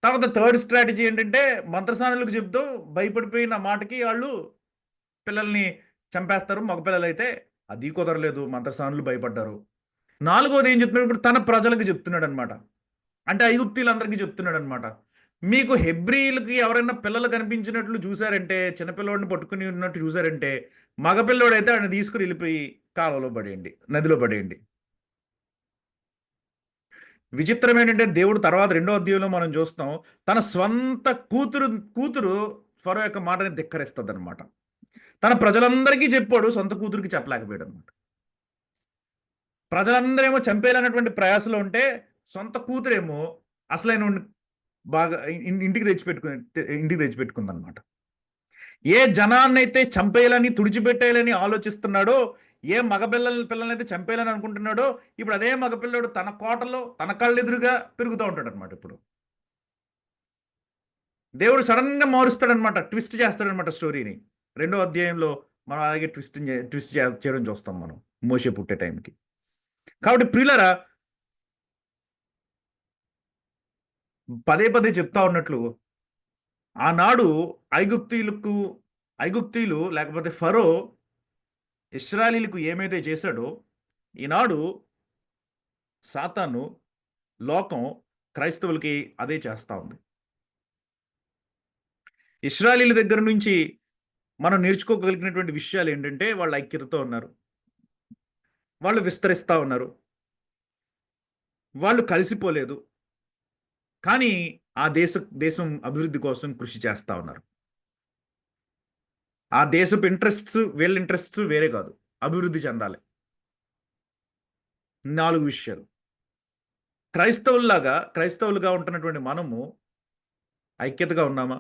తర్వాత థర్డ్ స్ట్రాటజీ ఏంటంటే మంత్రసానులకు చెప్తూ భయపడిపోయిన మాటకి వాళ్ళు పిల్లల్ని చంపేస్తారు మగపిల్లలు అయితే. అది కుదరలేదు, మంత్రసానులు భయపడ్డారు. నాలుగోది ఏం చెప్తున్నాడు ఇప్పుడు తన ప్రజలకు చెప్తున్నాడు అనమాట. అంటే ఐగుప్తీయులందరికీ చెప్తున్నాడు అనమాట. మీకు హెబ్రీలకి ఎవరైనా పిల్లలు కనిపించినట్లు చూసారంటే, చిన్నపిల్లవాడిని పట్టుకుని ఉన్నట్టు చూసారంటే, మగపిల్లోడైతే ఆయన తీసుకుని వెళ్ళిపోయి కాలువలో పడేయండి, నదిలో పడేయండి. విచిత్రం ఏంటంటే దేవుడు తర్వాత 2వ అధ్యాయంలో మనం చూస్తాం, తన స్వంత కూతురు ఫరో యొక్క మాటని ధిక్కరిస్తుంది అనమాట. తన ప్రజలందరికీ చెప్పాడు, సొంత కూతురికి చెప్పలేకపోయాడు అనమాట. ప్రజలందరేమో చంపేయాలన్నటువంటి ప్రయాసలో ఉంటే, సొంత కూతురేమో అసలైన బాగా ఇంటికి తెచ్చిపెట్టుకుందనమాట. ఏ జనాన్నైతే చంపేయాలని తుడిచిపెట్టేయాలని ఆలోచిస్తున్నాడో, ఏ పిల్లలనైతే చంపేయాలని అనుకుంటున్నాడో, ఇప్పుడు అదే మగపిల్లడు తన కోటలో తన కళ్ళెదురుగా పెరుగుతూ ఉంటాడు అనమాట. ఇప్పుడు దేవుడు సడన్ గా మారుస్తాడనమాట, ట్విస్ట్ చేస్తాడనమాట స్టోరీని. 2వ అధ్యాయంలో మనం అలాగే ట్విస్ట్ చేయడం చూస్తాం మనం మోషే పుట్టే టైంకి. కాబట్టి ప్రియులరా, పదే పదే చెప్తా ఉన్నట్లు ఆనాడు ఐగుప్తీయులు లేకపోతే ఫరో ఇశ్రాయేలీలకు ఏమైతే చేశాడో, ఈనాడు సాతాను, లోకం క్రైస్తవులకి అదే చేస్తూ ఉంది. ఇశ్రాయేలీల దగ్గర నుంచి మనం నేర్చుకోగలిగినటువంటి విషయాలు ఏంటంటే, వాళ్ళు ఐక్యతతో ఉన్నారు, వాళ్ళు విస్తరిస్తూ ఉన్నారు, వాళ్ళు కలిసిపోలేదు, కానీ ఆ దేశం అభివృద్ధి కోసం కృషి చేస్తూ ఉన్నారు. ఆ దేశపు ఇంట్రెస్ట్స్ వీళ్ళ ఇంట్రెస్ట్స్ వేరే కాదు, అభివృద్ధి చెందాలి. 4 విషయాలు. క్రైస్తవులుగా ఉంటున్నటువంటి మనము ఐక్యతగా ఉన్నామా?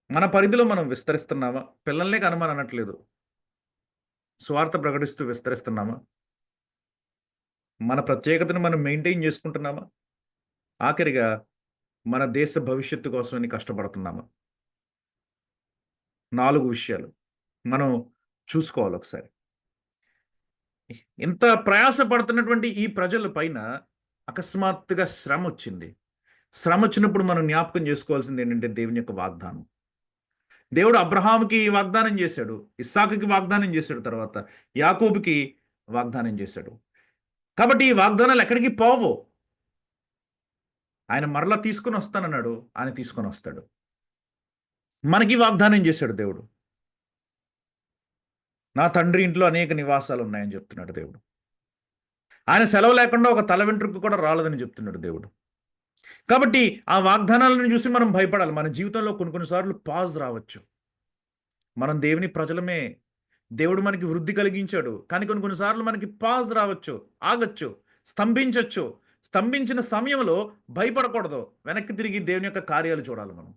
మన పరిధిలో మనం విస్తరిస్తున్నామా? పిల్లల్నే కనమని అనట్లేదు, స్వార్థ ప్రకటిస్తూ విస్తరిస్తున్నామా? మన ప్రత్యేకతను మనం మెయింటైన్ చేసుకుంటున్నామా? ఆఖరిగా మన దేశ భవిష్యత్తు కోసమని కష్టపడుతున్నామా? 4 విషయాలు మనం చూసుకోవాలి ఒకసారి. ఇంత ప్రయాస పడుతున్నటువంటి ఈ ప్రజల పైన అకస్మాత్తుగా శ్రమ వచ్చింది. శ్రమ వచ్చినప్పుడు మనం జ్ఞాపకం చేసుకోవాల్సింది ఏంటంటే దేవుని యొక్క వాగ్దానం. దేవుడు అబ్రహాముకి వాగ్దానం చేశాడు, ఇస్సాకుకి వాగ్దానం చేశాడు, తర్వాత యాకోబుకి వాగ్దానం చేశాడు. కాబట్టి ఈ వాగ్దానాలు ఎక్కడికి పోవు. ఆయన మరలా తీసుకొని వస్తానన్నాడు, ఆయన తీసుకొని వస్తాడు. మనకి వాగ్దానం చేశాడు దేవుడు. నా తండ్రి ఇంట్లో అనేక నివాసాలు ఉన్నాయని చెప్తున్నాడు దేవుడు. ఆయన సెలవు లేకుండా ఒక తల వెంట్రుక కూడా రాలేదని చెప్తున్నాడు దేవుడు. కాబట్టి ఆ వాగ్దానాలను చూసి మనం భయపడాలి. మన జీవితంలో కొన్నిసార్లు పాజ్ రావచ్చు. మనం దేవుని ప్రజలమే, దేవుడు మనకి వృద్ధి కలిగించాడు, కానీ కొన్నిసార్లు మనకి పాజ్ రావచ్చు, ఆగచ్చు, స్తంభించవచ్చు. స్తంభించిన సమయంలో భయపడకూడదు. వెనక్కి తిరిగి దేవుని యొక్క కార్యాలు చూడాలి మనం.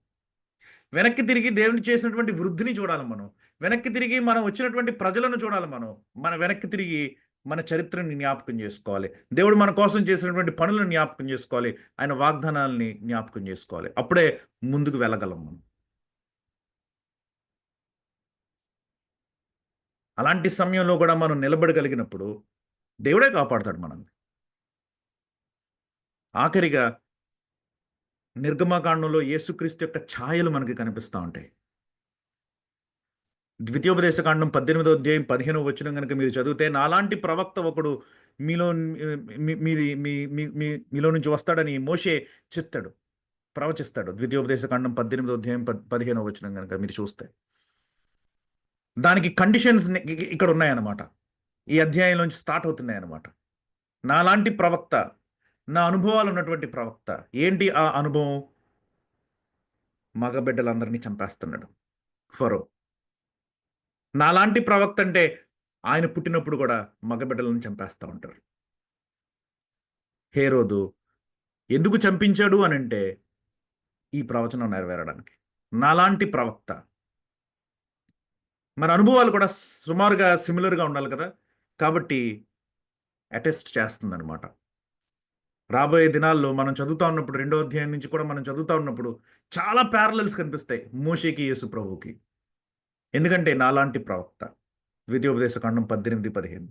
వెనక్కి తిరిగి దేవుని చేసినటువంటి వృద్ధిని చూడాలి మనం. వెనక్కి తిరిగి మనం వచ్చినటువంటి ప్రజలను చూడాలి మనం. వెనక్కి తిరిగి మన చరిత్రని జ్ఞాపకం చేసుకోవాలి. దేవుడు మన కోసం చేసినటువంటి పనులను జ్ఞాపకం చేసుకోవాలి. ఆయన వాగ్దానాలని జ్ఞాపకం చేసుకోవాలి. అప్పుడే ముందుకు వెళ్ళగలం మనం. అలాంటి సమయంలో కూడా మనం నిలబడగలిగినప్పుడు దేవుడే కాపాడుతాడు మనల్ని. ఆఖరిగా నిర్గమకాండంలో యేసుక్రీస్తు యొక్క ఛాయలు మనకి కనిపిస్తూ ఉంటాయి. ద్వితీయోపదేశకాండం 18వ అధ్యాయం 15వ వచనం కనుక మీరు చదివితే, నాలాంటి ప్రవక్త ఒకడు మీలో మీలో నుంచి వస్తాడని మోషే చెప్తాడు, ప్రవచిస్తాడు. ద్వితీయోపదేశకాండం 18వ అధ్యాయం 15వ వచనం కనుక మీరు చూస్తే, దానికి కండిషన్స్ ఇక్కడ ఉన్నాయన్నమాట. ఈ అధ్యాయంలోంచి స్టార్ట్ అవుతున్నాయన్నమాట. నాలాంటి ప్రవక్త, నా అనుభవాలు ఉన్నటువంటి ప్రవక్త. ఏంటి ఆ అనుభవం? మగబిడ్డలందరినీ చంపేస్తున్నాడు ఫరో. నాలాంటి ప్రవక్త అంటే ఆయన పుట్టినప్పుడు కూడా మగబిడ్డలను చంపేస్తూ ఉంటారు. హేరోదు ఎందుకు చంపించాడు అని అంటే, ఈ ప్రవచనం నెరవేరడానికి. నాలాంటి ప్రవక్త. మన అనుభవాలు కూడా సుమారుగా సిమిలర్గా ఉండాలి కదా. కాబట్టి అటెస్ట్ చేస్తుందన్నమాట. రాబోయే దినాల్లో మనం చదువుతా ఉన్నప్పుడు 2వ అధ్యాయం నుంచి కూడా మనం చదువుతా ఉన్నప్పుడు చాలా ప్యారలల్స్ కనిపిస్తాయి మోషేకి, యేసు ప్రభువుకి. ఎందుకంటే నాలాంటి ప్రవక్త. ద్వితీయోపదేశ కాండం 18-15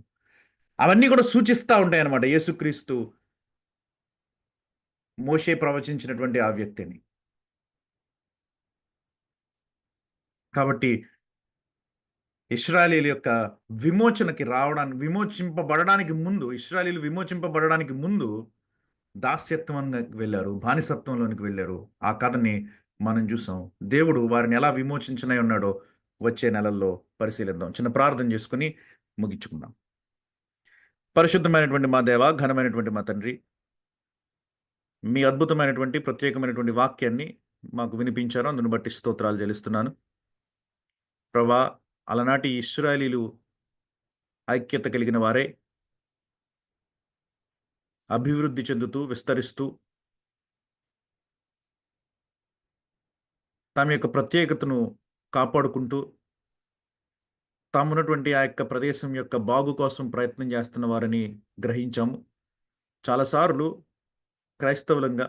అవన్నీ కూడా సూచిస్తూ ఉంటాయి అన్నమాట యేసుక్రీస్తు మోషే ప్రవచించినటువంటి ఆ వ్యక్తిని. కాబట్టి ఇశ్రాయేలీయుల యొక్క ఇశ్రాయేలీయులు విమోచింపబడడానికి ముందు దాస్యత్వంలోకి వెళ్ళారు, బానిసత్వంలోనికి వెళ్ళారు. ఆ కథని మనం చూసాం. దేవుడు వారిని ఎలా విమోచించనై ఉన్నాడో వచ్చే నెలల్లో పరిశీలిద్దాం. చిన్న ప్రార్థన చేసుకుని ముగించుకుందాం. పరిశుద్ధమైనటువంటి మా దేవ, ఘనమైనటువంటి మా తండ్రి, మీ అద్భుతమైనటువంటి ప్రత్యేకమైనటువంటి వాక్యాన్ని మాకు వినిపించారు. అందును బట్టి స్తోత్రాలు చెల్లిస్తున్నాను ప్రభా. అలనాటి ఇశ్రాయేలీయులు ఐక్యత కలిగిన వారే, అభివృద్ధి చెందుతూ విస్తరిస్తూ తమ యొక్క ప్రత్యేకతను కాపాడుకుంటూ తామున్నటువంటి ఆ యొక్క ప్రదేశం యొక్క బాగు కోసం ప్రయత్నం చేస్తున్న వారని గ్రహించాము. చాలాసార్లు క్రైస్తవులంగా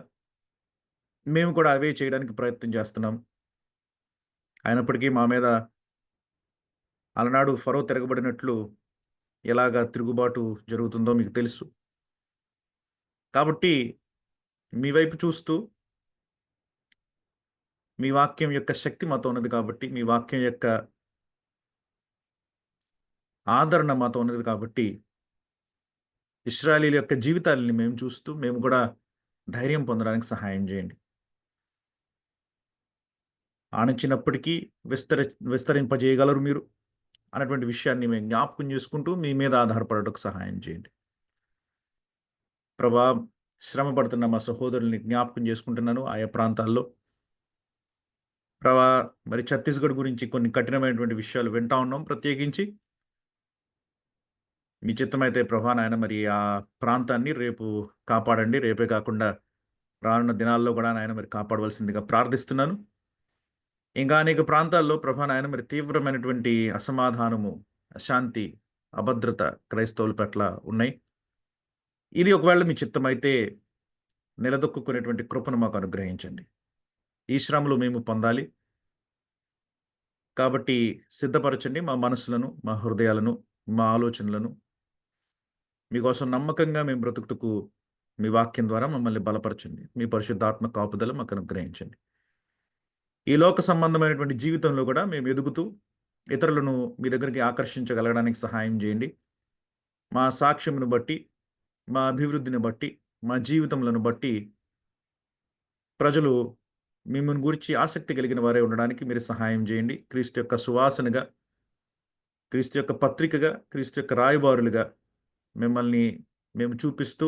మేము కూడా అవే చేయడానికి ప్రయత్నం చేస్తున్నాం. అయినప్పటికీ మా మీద అలనాడు ఫరో తిరగబడినట్లు ఎలాగా తిరుగుబాటు జరుగుతుందో మీకు తెలుసు. కాబట్టి మీ వైపు చూస్తూ మీ వాక్యం యొక్క శక్తి మాతో ఉన్నది కాబట్టి, మీ వాక్యం యొక్క ఆదరణ మాతో ఉన్నది కాబట్టి, ఇశ్రాయేలీయుల యొక్క జీవితాలని మేము చూస్తూ మేము కూడా ధైర్యం పొందడానికి సహాయం చేయండి. ఆనించినప్పటికీ విస్తరింపజేయగలరు మీరు అన్నటువంటి విషయాన్ని మేము జ్ఞాపకం చేసుకుంటూ మీ మీద ఆధారపడటకు సహాయం చేయండి ప్రభా. శ్రమ పడుతున్న మా సహోదరుల్ని జ్ఞాపకం చేసుకుంటున్నాను ఆయా ప్రాంతాల్లో ప్రభా. మరి ఛత్తీస్గఢ్ గురించి కొన్ని కఠినమైనటువంటి విషయాలు వింటా ఉన్నాం. ప్రత్యేకించి మీ చిత్తమైతే ప్రభా నాయన మరి ఆ ప్రాంతాన్ని రేపు కాపాడండి. రేపే కాకుండా రానున్న దినాల్లో కూడా నాయన మరి కాపాడవలసిందిగా ప్రార్థిస్తున్నాను. ఇంకా అనేక ప్రాంతాల్లో ప్రభా నాయన మరి తీవ్రమైనటువంటి అసమాధానము, అశాంతి, అభద్రత క్రైస్తవుల పట్ల ఉన్నాయి. ఇది ఒకవేళ మీ చిత్తమైతే నిలదొక్కునేటువంటి కృపను మాకు అనుగ్రహించండి. ఈ శ్రమలు మేము పొందాలి కాబట్టి సిద్ధపరచండి మా మనసులను, మా హృదయాలను, మా ఆలోచనలను మీకోసం నమ్మకంగా మేము బ్రతుకుటకు మీ వాక్యం ద్వారా మమ్మల్ని బలపరచండి. మీ పరిశుద్ధాత్మ కాపుదల మాకు అనుగ్రహించండి. ఈ లోక సంబంధమైనటువంటి జీవితంలో కూడా మేము ఎదుగుతూ ఇతరులను మీ దగ్గరికి ఆకర్షించగలగడానికి సహాయం చేయండి. మా సాక్ష్యమును బట్టి, మా అభివృద్ధిని బట్టి, మా జీవితములను బట్టి ప్రజలు మిమ్మల్ని గురించి ఆసక్తి కలిగిన వారే ఉండడానికి మీరు సహాయం చేయండి. క్రీస్తు యొక్క సువాసనగా, క్రీస్తు యొక్క పత్రికగా, క్రీస్తు యొక్క రాయబారులుగా మిమ్మల్ని మేము చూపిస్తూ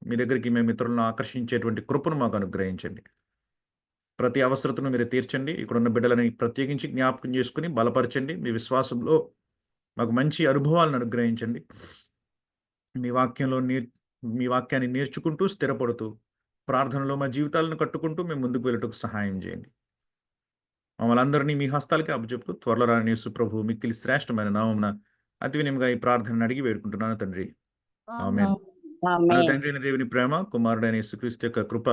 మీ దగ్గరికి మేము ఇతరులను ఆకర్షించేటువంటి కృపను మాకు అనుగ్రహించండి. ప్రతి అవసరతను మీరు తీర్చండి. ఇక్కడున్న బిడ్డలని ప్రత్యేకించి జ్ఞాపకం చేసుకుని బలపరచండి. మీ విశ్వాసంలో మాకు మంచి అనుభవాలను అనుగ్రహించండి. మీ వాక్యాన్ని నేర్చుకుంటూ స్థిరపడుతూ ప్రార్థనలో మా జీవితాలను కట్టుకుంటూ మేము ముందుకు వెళ్ళటకు సహాయం చేయండి. మమ్మల్ని అందరినీ మీ హస్తాలకి అప్పచెప్తూ త్వరలో రాని యేసు ప్రభు మిక్కిలి శ్రేష్టమైన నామమున అతి వినయంగా ఈ ప్రార్థనను అడిగి వేడుకుంటున్నాను తండ్రి. ఆమేన్. మన తండ్రి అయిన దేవుని ప్రేమ, కుమారుడైన యేసుక్రీస్తు యొక్క కృప,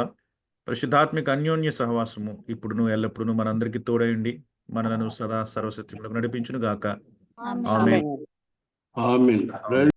పరిశుద్ధాత్మిక అన్యోన్య సహవాసము ఇప్పుడును ఎల్లప్పుడూ మనందరికీ తోడయండి మనలను సదా సర్వసత్యములకు నడిపించును గాక. ఆమేన్. ఆమేన్.